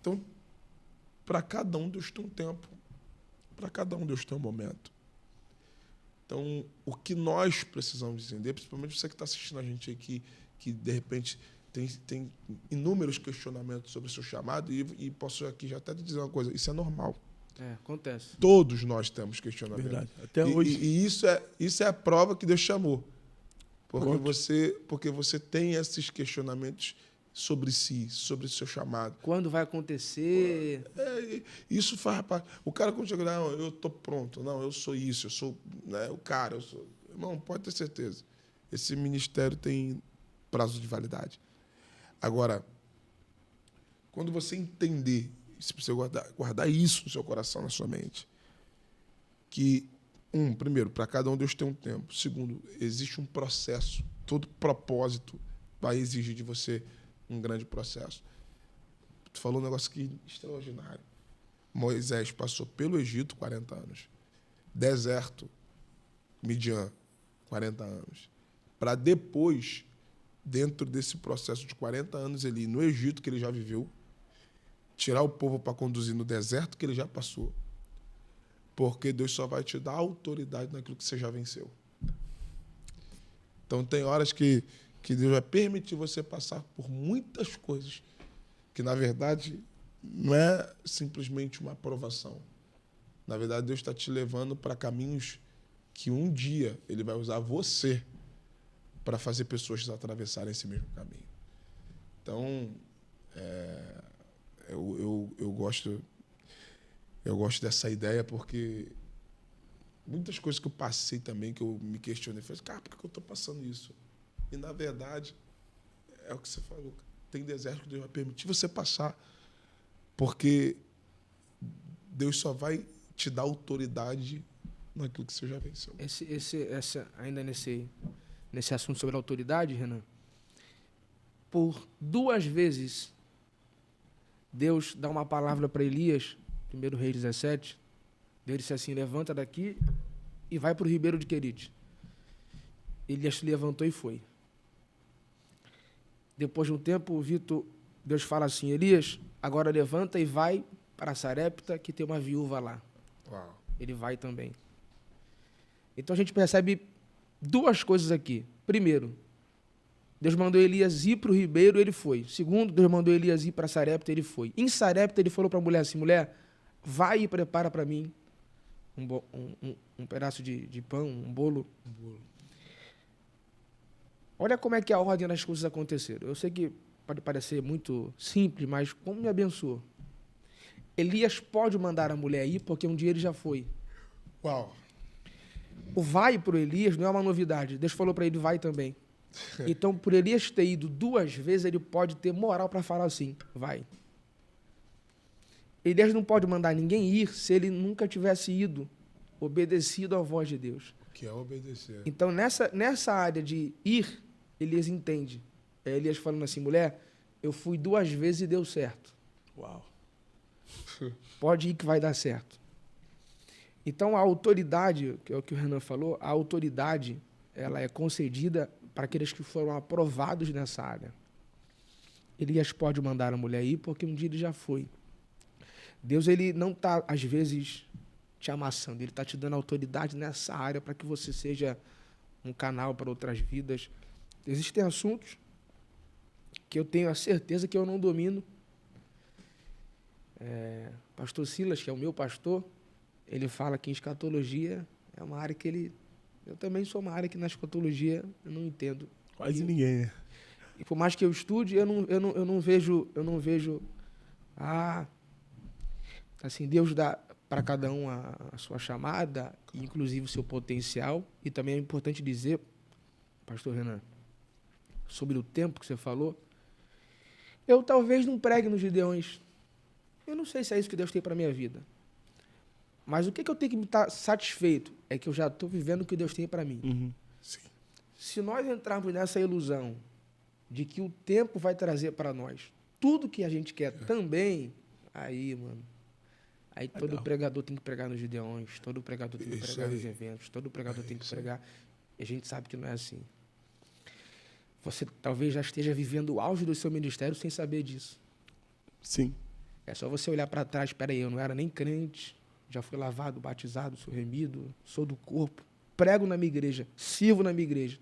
Então, para cada um, Deus tem um tempo. Para cada um, Deus tem um momento. Então, o que nós precisamos entender, principalmente você que está assistindo a gente aqui, que, de repente, tem inúmeros questionamentos sobre o seu chamado, e posso aqui já até te dizer uma coisa, isso é normal. Acontece. Todos nós temos questionamentos. Verdade. Até hoje. E isso é a prova que Deus chamou. Porque você tem esses questionamentos sobre si, sobre o seu chamado. Quando vai acontecer? Isso faz parte. O cara quando chega, não, eu estou pronto, não, eu sou isso, eu sou, né, o cara, eu sou. Irmão, pode ter certeza. Esse ministério tem prazo de validade. Agora, quando você entender, se você guardar isso no seu coração, na sua mente, que, primeiro, para cada um Deus tem um tempo. Segundo, existe um processo. Todo propósito vai exigir de você um grande processo. Tu falou um negócio aqui extraordinário. Moisés passou pelo Egito 40 anos. Deserto, Midian, 40 anos. Para depois, dentro desse processo de 40 anos ali no Egito, que ele já viveu, tirar o povo para conduzir no deserto que ele já passou. Porque Deus só vai te dar autoridade naquilo que você já venceu. Então, tem horas que Deus vai permitir você passar por muitas coisas que, na verdade, não é simplesmente uma aprovação. Na verdade, Deus está te levando para caminhos que um dia Ele vai usar você para fazer pessoas atravessarem esse mesmo caminho. Então, eu gosto dessa ideia porque muitas coisas que eu passei também, que eu me questionei, falei, cara, por que eu estou passando isso? E, na verdade, é o que você falou, tem deserto que Deus vai permitir você passar, porque Deus só vai te dar autoridade naquilo que você já venceu. Ainda nesse assunto sobre autoridade, Renan, por 2 vezes, Deus dá uma palavra para Elias, 1 Reis 17, Deus disse assim, levanta daqui e vai para o ribeiro de Querite. Elias se levantou e foi. Depois de um tempo, Deus fala assim, Elias, agora levanta e vai para Sarepta, que tem uma viúva lá. Uau. Ele vai também. Então a gente percebe 2 coisas aqui. Primeiro, Deus mandou Elias ir para o ribeiro, ele foi. Segundo, Deus mandou Elias ir para Sarepta, ele foi. Em Sarepta, ele falou para a mulher assim, mulher, vai e prepara para mim um pedaço de pão, um bolo. Olha como é que a ordem das coisas aconteceram. Eu sei que pode parecer muito simples, mas como me abençoou. Elias pode mandar a mulher ir, porque um dia ele já foi. Uau. O vai pro Elias não é uma novidade. Deus falou para ele, vai também. Então, por Elias ter ido 2 vezes, ele pode ter moral para falar assim, vai. Elias não pode mandar ninguém ir se ele nunca tivesse ido, obedecido à voz de Deus. Que é obedecer. Então, nessa área de ir, Elias entende. É Elias falando assim, mulher, eu fui 2 vezes e deu certo. Uau. Pode ir que vai dar certo. Então, a autoridade, que é o que o Renan falou, a autoridade, ela é concedida para aqueles que foram aprovados nessa área. Elias pode mandar a mulher ir, porque um dia ele já foi. Deus, ele não está, às vezes, te amassando. Ele está te dando autoridade nessa área para que você seja um canal para outras vidas. Existem assuntos que eu tenho a certeza que eu não domino. Pastor Silas, que é o meu pastor, ele fala que em escatologia é uma área que ele... Eu também sou uma área que na escatologia eu não entendo. Quase ninguém, né? E por mais que eu estude, eu não vejo... assim, Deus dá para cada um a sua chamada, inclusive o seu potencial. E também é importante dizer, pastor Renan, sobre o tempo que você falou, eu talvez não pregue nos Gideões. Eu não sei se é isso que Deus tem para a minha vida. Mas o que eu tenho que estar satisfeito é que eu já estou vivendo o que Deus tem para mim. Uhum. Sim. Se nós entrarmos nessa ilusão de que o tempo vai trazer para nós tudo que a gente quer também, aí, mano, aí todo pregador tem que pregar nos Gideões, todo pregador tem que pregar nos eventos, todo pregador tem que pregar. E a gente sabe que não é assim. Você talvez já esteja vivendo o auge do seu ministério sem saber disso. Sim. É só você olhar para trás, espera aí, eu não era nem crente, já fui lavado, batizado, sou remido, sou do corpo, prego na minha igreja, sirvo na minha igreja.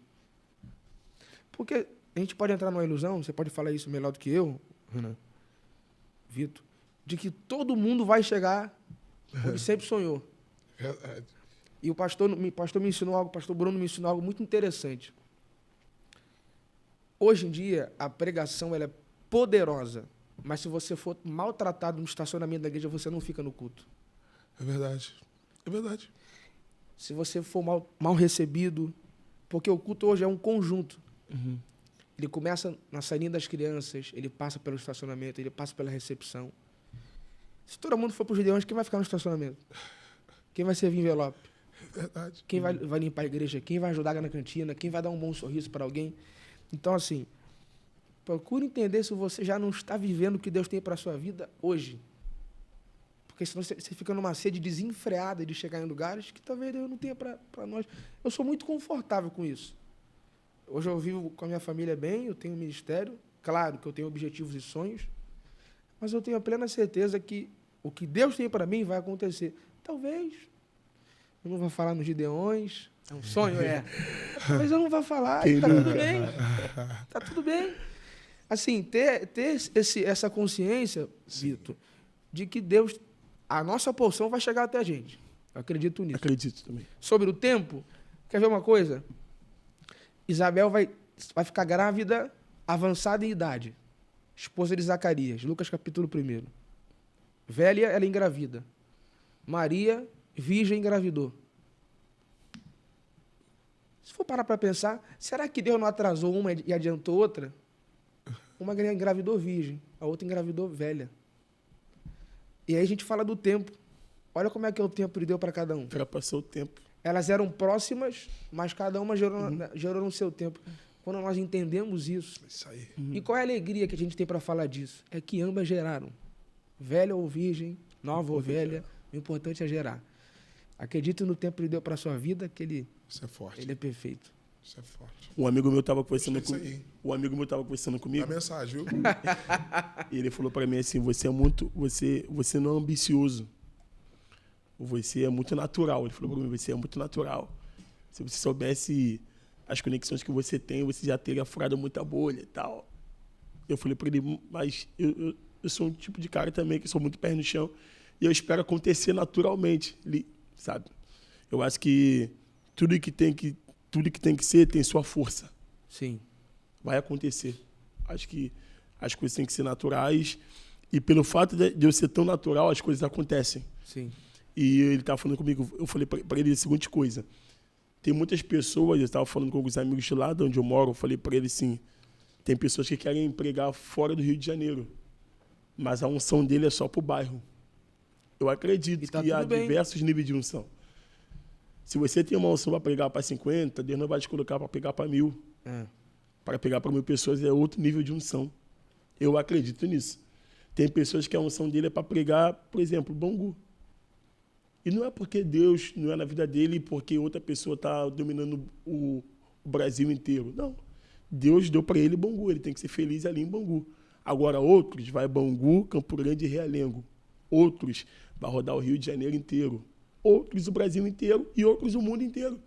Porque a gente pode entrar numa ilusão, você pode falar isso melhor do que eu, Renan, Vitor, de que todo mundo vai chegar onde sempre sonhou. Verdade. E o pastor me ensinou algo, o pastor Bruno me ensinou algo muito interessante. Hoje em dia, a pregação ela é poderosa, mas se você for maltratado no estacionamento da igreja, você não fica no culto. É verdade. É verdade. Se você for mal recebido, porque o culto hoje é um conjunto. Uhum. Ele começa na salinha das crianças, ele passa pelo estacionamento, ele passa pela recepção. Se todo mundo for para os Gideões, quem vai ficar no estacionamento? Quem vai servir envelope? Verdade. Quem vai limpar a igreja? Quem vai ajudar na cantina? Quem vai dar um bom sorriso para alguém? Então, assim, procure entender se você já não está vivendo o que Deus tem para a sua vida hoje. Porque senão você fica numa sede desenfreada de chegar em lugares que talvez Deus não tenha para nós. Eu sou muito confortável com isso. Hoje eu vivo com a minha família bem, eu tenho um ministério, claro que eu tenho objetivos e sonhos, mas eu tenho a plena certeza que o que Deus tem para mim vai acontecer. Talvez eu não vou falar nos Gideões, é um sonho, talvez eu não vá falar, e tá tudo bem. Tá tudo bem. Assim, ter essa consciência, Vitor, de que Deus, a nossa porção vai chegar até a gente. Eu acredito nisso. Acredito também. Sobre o tempo, quer ver uma coisa? Isabel vai ficar grávida, avançada em idade. Esposa de Zacarias, Lucas capítulo 1. Velha, ela engravida. Maria, virgem, engravidou. Se for parar para pensar, será que Deus não atrasou uma e adiantou outra? Uma engravidou virgem, a outra engravidou velha. E aí a gente fala do tempo. Olha como é que é o tempo de Deus para cada um. Ultrapassou o tempo. Elas eram próximas, mas cada uma gerou no seu tempo. Quando nós entendemos isso. Isso aí. E qual é a alegria que a gente tem para falar disso? É que ambas geraram. Velha ou virgem, nova ou velha, o importante é gerar. Acredite no tempo de Deus para a sua vida, que Isso é forte. ele é perfeito. Isso é forte. Um amigo meu estava conversando Isso aí. comigo. Dá mensagem, viu? E ele falou para mim assim, você não é ambicioso. Você é muito natural. Ele falou para mim, você é muito natural. Se você soubesse as conexões que você tem, você já teria furado muita bolha e tal. Eu falei para ele, mas eu sou um tipo de cara também que sou muito pé no chão e eu espero acontecer naturalmente, sabe? Eu acho que tudo que tem que ser tem sua força. Sim. Vai acontecer. Acho que as coisas têm que ser naturais e pelo fato de eu ser tão natural, as coisas acontecem. Sim. E ele estava falando comigo, eu falei para ele a seguinte coisa, Tem muitas pessoas, eu estava falando com alguns amigos de lá, de onde eu moro, eu falei para eles assim, tem pessoas que querem pregar fora do Rio de Janeiro, mas a unção dele é só para o bairro. Eu acredito que há diversos níveis de unção. Se você tem uma unção para pregar para 50, Deus não vai te colocar para pregar para 1000. Para pegar para 1000 pessoas é outro nível de unção. Eu acredito nisso. Tem pessoas que a unção dele é para pregar, por exemplo, Bangu. E não é porque Deus não é na vida dele, porque outra pessoa está dominando o Brasil inteiro. Não. Deus deu para ele Bangu, ele tem que ser feliz ali em Bangu. Agora outros, vai Bangu, Campo Grande e Realengo. Outros, vai rodar o Rio de Janeiro inteiro. Outros o Brasil inteiro e outros o mundo inteiro.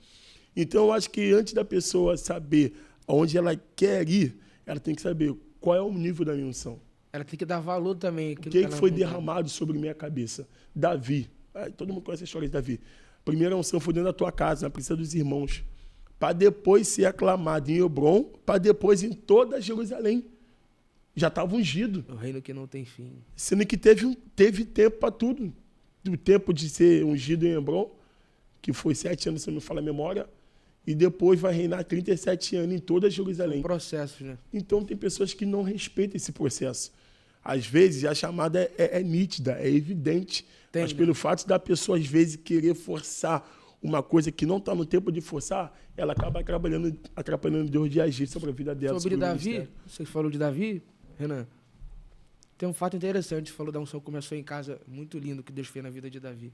Então eu acho que antes da pessoa saber aonde ela quer ir, ela tem que saber qual é o nível da minha unção. Ela tem que dar valor também. O que foi derramado sobre minha cabeça? Davi. Todo mundo conhece a história de Davi. A primeira unção foi dentro da tua casa, na presença dos irmãos. Para depois ser aclamado em Hebrom, para depois em toda Jerusalém. Já estava ungido. O reino que não tem fim. Sendo que teve tempo para tudo. O tempo de ser ungido em Hebrom, que foi 7 anos, se não me falha a memória, e depois vai reinar 37 anos em toda Jerusalém. Um processo, né? Então tem pessoas que não respeitam esse processo. Às vezes a chamada é nítida, é evidente, Entendi. Mas pelo fato da pessoa às vezes querer forçar uma coisa que não está no tempo de forçar, ela acaba atrapalhando Deus de agir sobre a vida dela. Sobre Davi, você falou de Davi, Renan, tem um fato interessante, você falou da unção que começou em casa, muito lindo que Deus fez na vida de Davi.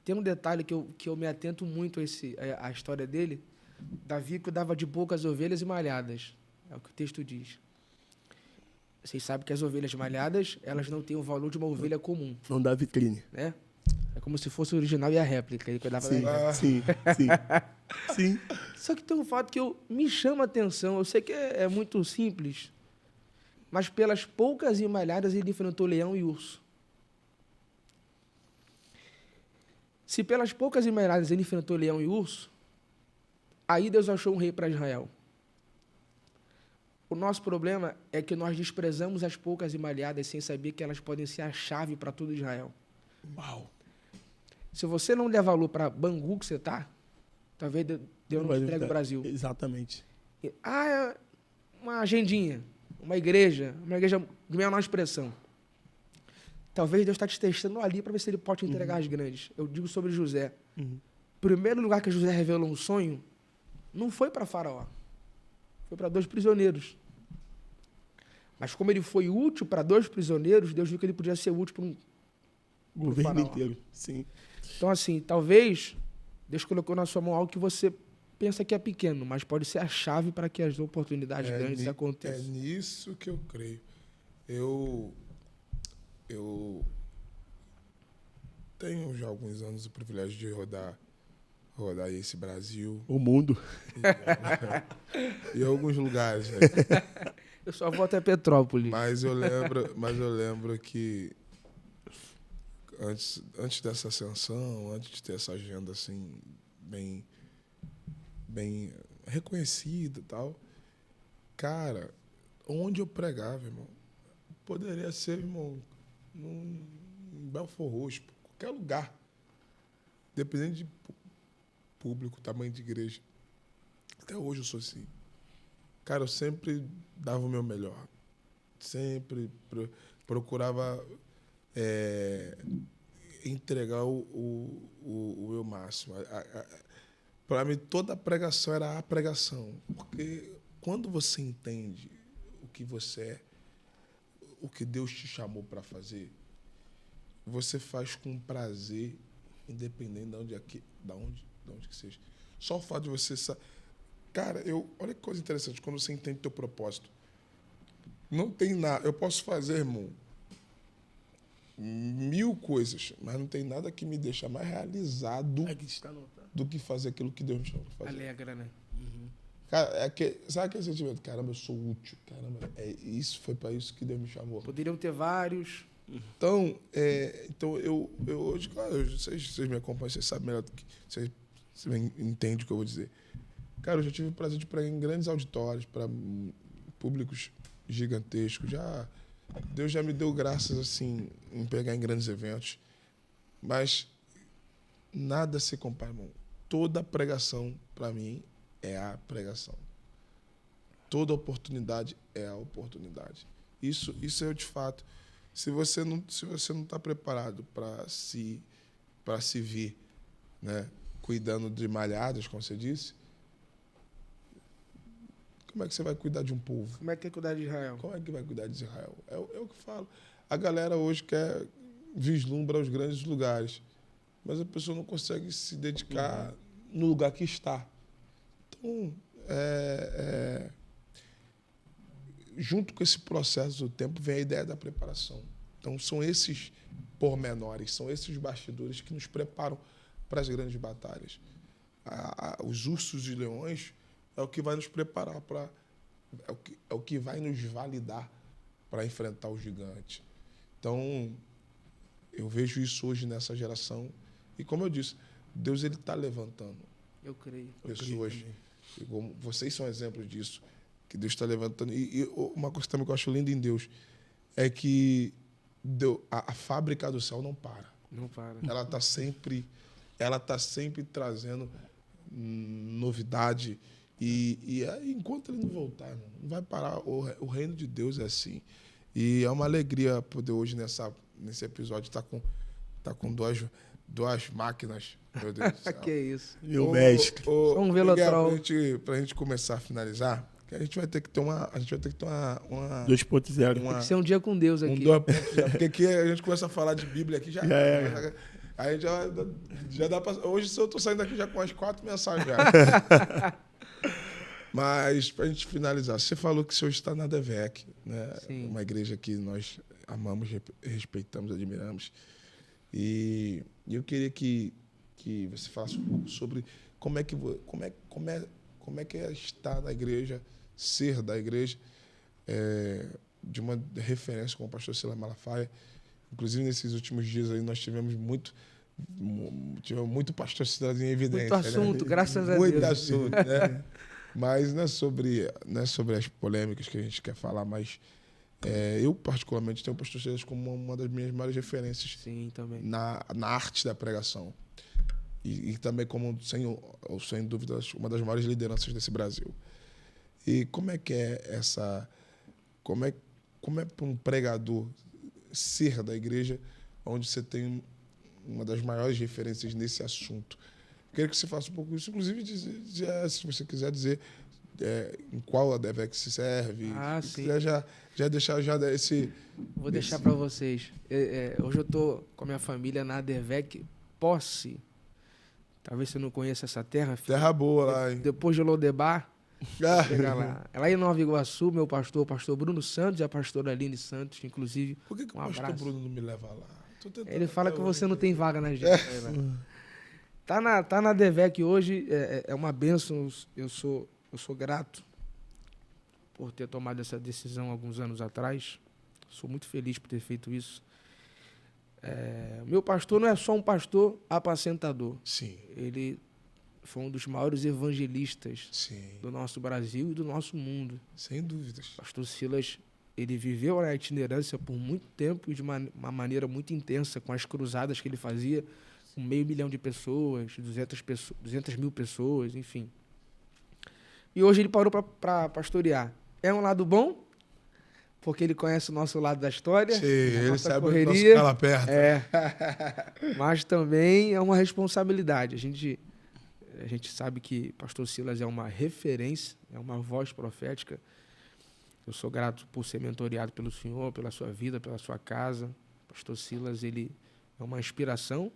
Tem um detalhe que eu me atento muito a história dele. Davi cuidava de poucas ovelhas e malhadas, é o que o texto diz. Vocês sabem que as ovelhas malhadas, elas não têm o valor de uma ovelha comum. Não dá vitrine. Né? É como se fosse o original e a réplica. Ele cuidava Sim. Só que tem um fato que me chama a atenção. Eu sei que é muito simples, mas pelas poucas e malhadas ele enfrentou leão e urso. Se pelas poucas e malhadas ele enfrentou leão e urso, aí Deus achou um rei para Israel. O nosso problema é que nós desprezamos as poucas e malhadas sem saber que elas podem ser a chave para todo Israel. Uau! Se você não der valor para Bangu que você está, talvez Deus não te entregue o Brasil. Exatamente. É uma agendinha, uma igreja de menor expressão. Talvez Deus está te testando ali para ver se ele pode te entregar as grandes. Eu digo sobre José. Primeiro lugar que José revelou um sonho, não foi para Faraó. Foi para 2 prisioneiros. Mas como ele foi útil para 2 prisioneiros, Deus viu que ele podia ser útil para um governo inteiro. Sim. Então, assim, talvez Deus colocou na sua mão algo que você pensa que é pequeno, mas pode ser a chave para que as oportunidades grandes aconteçam. É nisso que eu creio. Eu tenho já alguns anos o privilégio de rodar esse Brasil. O mundo. E alguns lugares, né? Eu só vou até Petrópolis. Mas eu lembro que antes dessa ascensão, antes de ter essa agenda assim bem reconhecida e tal, cara, onde eu pregava, irmão, poderia ser, irmão, em Belfort Roxo, qualquer lugar, dependendo de público, tamanho de igreja. Até hoje eu sou assim. Cara, eu sempre dava o meu melhor. Sempre procurava entregar o meu máximo. Para mim, toda a pregação era a pregação. Porque quando você entende o que você é, o que Deus te chamou para fazer, você faz com prazer, independente de onde que seja. Só o fato de você... Cara, olha que coisa interessante, quando você entende o teu propósito. Não tem nada... Eu posso fazer, irmão, 1000 coisas, mas não tem nada que me deixa mais realizado do que fazer aquilo que Deus me chamou para fazer. Alegra, né? Cara, sabe aquele sentimento? Caramba, eu sou útil. Caramba, foi para isso que Deus me chamou. Poderiam ter vários... Então eu hoje, claro, vocês me acompanham, vocês sabem melhor do que... Vocês entendem o que eu vou dizer. Cara, eu já tive o prazer de pregar em grandes auditórios, para públicos gigantescos. Deus já me deu graças, assim, em pegar em grandes eventos. Mas nada se compara, irmão, toda pregação, para mim, é a pregação. Toda oportunidade é a oportunidade. Isso é de fato. Se você não está preparado para se ver, né, cuidando de malhadas, como você disse, como é que você vai cuidar de um povo? Como é que é cuidar de Israel? Como é que vai cuidar de Israel? É o que eu falo. A galera hoje quer vislumbrar os grandes lugares, mas a pessoa não consegue se dedicar no lugar que está. Então, junto com esse processo do tempo, vem a ideia da preparação. Então, são esses pormenores, são esses bastidores que nos preparam para as grandes batalhas. Os ursos e leões é o que vai nos preparar para... É o que vai nos validar para enfrentar o gigante. Então, eu vejo isso hoje nessa geração. E, como eu disse, Deus está levantando Eu creio. pessoas. E como vocês são exemplos disso, que Deus está levantando. E uma coisa também que eu acho linda em Deus é que a fábrica do céu não para. Não para. Ela está sempre trazendo novidade. E enquanto ele não voltar, não vai parar. O reino de Deus é assim. E é uma alegria poder hoje, nesse episódio, estar com duas máquinas. Meu Deus do céu. Que isso. Meu mestre. Só um Velotrol. Para a gente começar a finalizar, que a gente vai ter que ter uma 2.0. Tem que ser um dia com Deus aqui. Porque aqui a gente começa a falar de Bíblia aqui já. Aí já dá pra. Hoje eu estou saindo daqui já com as 4 mensagens já. Mas, para a gente finalizar, você falou que o senhor está na DEVEC, né? Sim. Uma igreja que nós amamos, respeitamos, admiramos. E eu queria que você falasse um pouco sobre como é que é estar na igreja, ser da igreja, de uma referência como o pastor Silas Malafaia. Inclusive, nesses últimos dias aí, nós tivemos muito pastor Silas em evidência. Muito assunto, né? graças a Deus. Muito assunto, né? Mas não é sobre as polêmicas que a gente quer falar, mas eu, particularmente, tenho o pastor Silas como uma das minhas maiores referências. Sim, também. Na arte da pregação. E também como, sem dúvida, uma das maiores lideranças desse Brasil. E como é que é essa... Como é para um pregador ser da igreja, onde você tem uma das maiores referências nesse assunto? Queria que você faça um pouco isso, inclusive, se você quiser dizer em qual a DEVEC se serve. Se sim. quiser já deixar esse... Vou deixar para vocês. Hoje eu estou com a minha família na DEVEC Posse. Talvez você não conheça essa terra. Terra boa lá, hein? Depois de Lodebar, chegar lá. É lá em Nova Iguaçu, meu pastor, o pastor Bruno Santos e a pastora Aline Santos, inclusive. Por que o pastor Bruno não me leva lá? Ele fala que você não tem vaga na agenda. Tá na DEVEC hoje, é uma bênção. Eu sou grato por ter tomado essa decisão alguns anos atrás. Sou muito feliz por ter feito isso. Meu pastor não é só um pastor apacentador. Sim. Ele foi um dos maiores evangelistas Sim. do nosso Brasil e do nosso mundo. Sem dúvidas. Pastor Silas, ele viveu na itinerância por muito tempo e de uma maneira muito intensa, com as cruzadas que ele fazia, com 500 mil de pessoas, 200 mil pessoas, enfim. E hoje ele parou para pastorear. É um lado bom, porque ele conhece o nosso lado da história. Sim, ele sabe correria, o nosso cala perto. Mas também é uma responsabilidade. A gente sabe que pastor Silas é uma referência, é uma voz profética. Eu sou grato por ser mentoreado pelo senhor, pela sua vida, pela sua casa. Pastor Silas, ele é uma inspiração.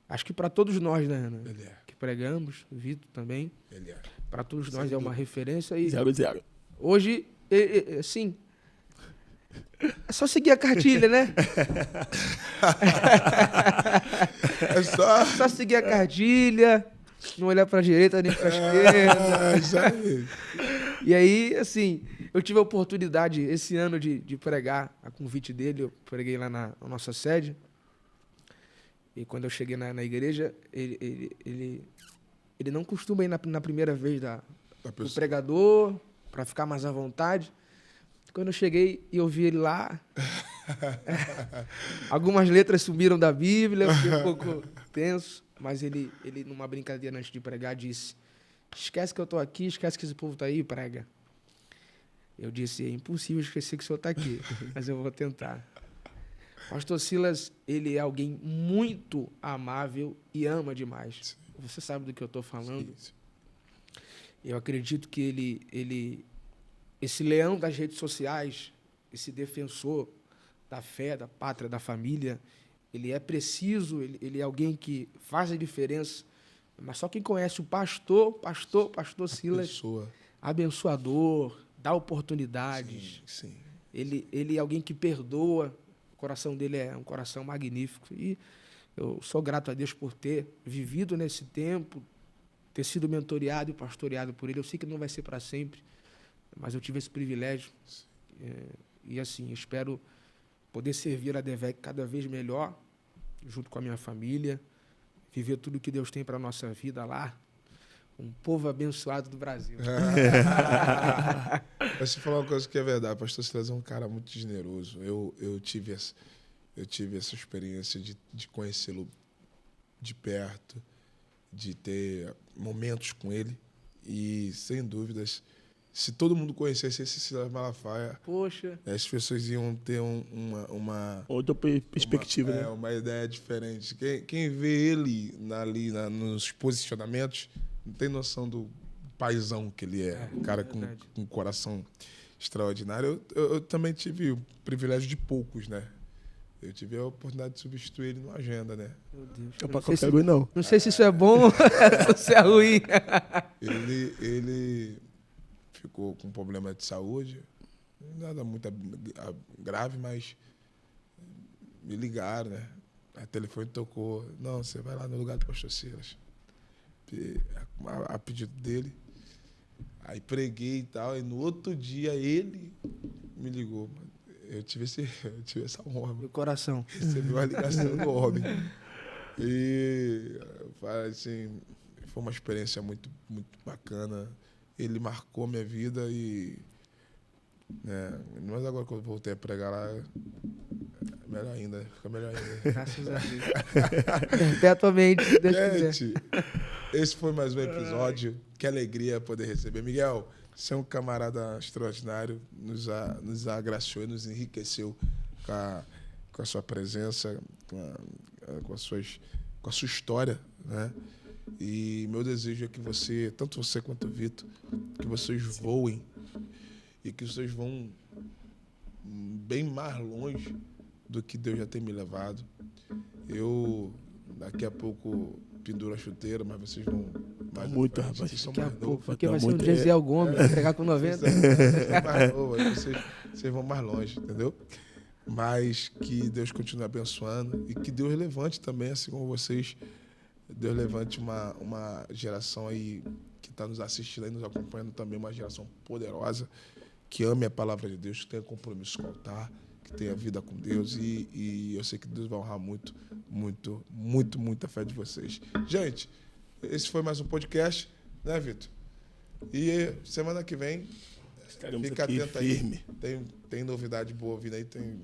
Acho que para todos nós, né, Renan? Ele é. Que pregamos, o Vitor também. Ele é. Para todos nós Sem é uma dúvida. referência. E 0-0. hoje, assim, é só seguir a cartilha, né? É só... Só seguir a cartilha, não olhar para a direita nem para a esquerda. Isso aí. E aí, assim, eu tive a oportunidade esse ano de pregar a convite dele. Eu preguei lá na nossa sede. E quando eu cheguei na igreja, ele não costuma ir na primeira vez do pregador, para ficar mais à vontade. Quando eu cheguei e eu vi ele lá, algumas letras sumiram da Bíblia, eu fiquei um pouco tenso. mas ele, numa brincadeira antes de pregar, disse: esquece que eu tô aqui, esquece que esse povo tá aí e prega. Eu disse: é impossível esquecer que o senhor tá aqui, mas eu vou tentar. Pastor Silas, ele é alguém muito amável e ama demais. Você sabe do que eu estou falando? Sim. Eu acredito que ele, esse leão das redes sociais, esse defensor da fé, da pátria, da família, ele é preciso, ele é alguém que faz a diferença. Mas só quem conhece o pastor Silas, abençoador, dá oportunidades. Sim. Ele é alguém que perdoa. O coração dele é um coração magnífico. E eu sou grato a Deus por ter vivido nesse tempo, ter sido mentoreado e pastoreado por ele. Eu sei que não vai ser para sempre, mas eu tive esse privilégio. E assim, eu espero poder servir a DEVEC cada vez melhor, junto com a minha família, viver tudo que Deus tem para a nossa vida lá. Um povo abençoado do Brasil. Deixa eu falar uma coisa que é verdade. O pastor Silas é um cara muito generoso. Eu tive essa experiência de conhecê-lo de perto, de ter momentos com ele. E, sem dúvidas, se todo mundo conhecesse esse Silas Malafaia, poxa, as pessoas iam ter uma outra perspectiva, né? Uma ideia diferente. Quem vê ele ali nos posicionamentos não tem noção do paizão que ele é. Um cara com um coração extraordinário. Eu também tive o privilégio de poucos, né? Eu tive a oportunidade de substituir ele numa agenda, né? Meu Deus. Não sei se isso é bom ou se é ruim. Ele ficou com um problema de saúde. Nada muito grave, mas me ligaram, né? O telefone tocou. Não, você vai lá no lugar do pastor Silas. A pedido dele. Aí preguei e tal. E no outro dia ele me ligou. Eu tive essa honra. Meu coração. Recebi uma ligação do homem. E assim, foi uma experiência muito, muito bacana. Ele marcou minha vida e... né, mas agora que eu voltei a pregar lá, melhor ainda, fica melhor ainda. Graças a Deus. Perpetuamente, se Deus quiser. Gente, esse foi mais um episódio. Que alegria poder receber. Miguel, você é um camarada extraordinário, nos agraciou e nos enriqueceu com a sua presença, com a sua história, né? E meu desejo é que você, tanto você quanto o Vitor, que vocês voem e que vocês vão bem mais longe do que Deus já tem me levado. Eu, daqui a pouco, penduro a chuteira, mas vocês vão... Muito, rapaz. Vocês são daqui a mais pouco, novos. porque vai ser um Gesiel Gomes, entregar com 90. Vocês são mais novos, vocês vão mais longe, entendeu? Mas que Deus continue abençoando e que Deus levante também, assim como vocês, Deus levante uma geração aí que está nos assistindo e nos acompanhando também, uma geração poderosa, que ame a palavra de Deus, que tenha compromisso com o altar, que tenha vida com Deus e eu sei que Deus vai honrar muito, muito, muito, muito a fé de vocês. Gente, esse foi mais um podcast, né, Vitor? E semana que vem, estaremos fica aqui atento firme. Aí. Tem novidade boa vindo aí, tem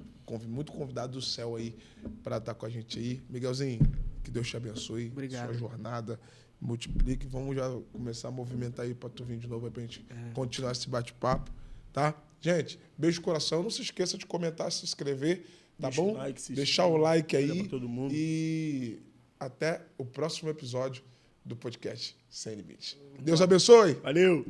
muito convidado do céu aí para estar com a gente aí. Miguelzinho, que Deus te abençoe. Obrigado. Sua jornada multiplique. Vamos já começar a movimentar aí para tu vir de novo aí pra gente continuar esse bate-papo, tá? Gente, beijo no coração. Não se esqueça de comentar, se inscrever, tá bom? Deixar o like aí. Todo mundo. E até o próximo episódio do podcast Sem Limite. Deus abençoe. Valeu!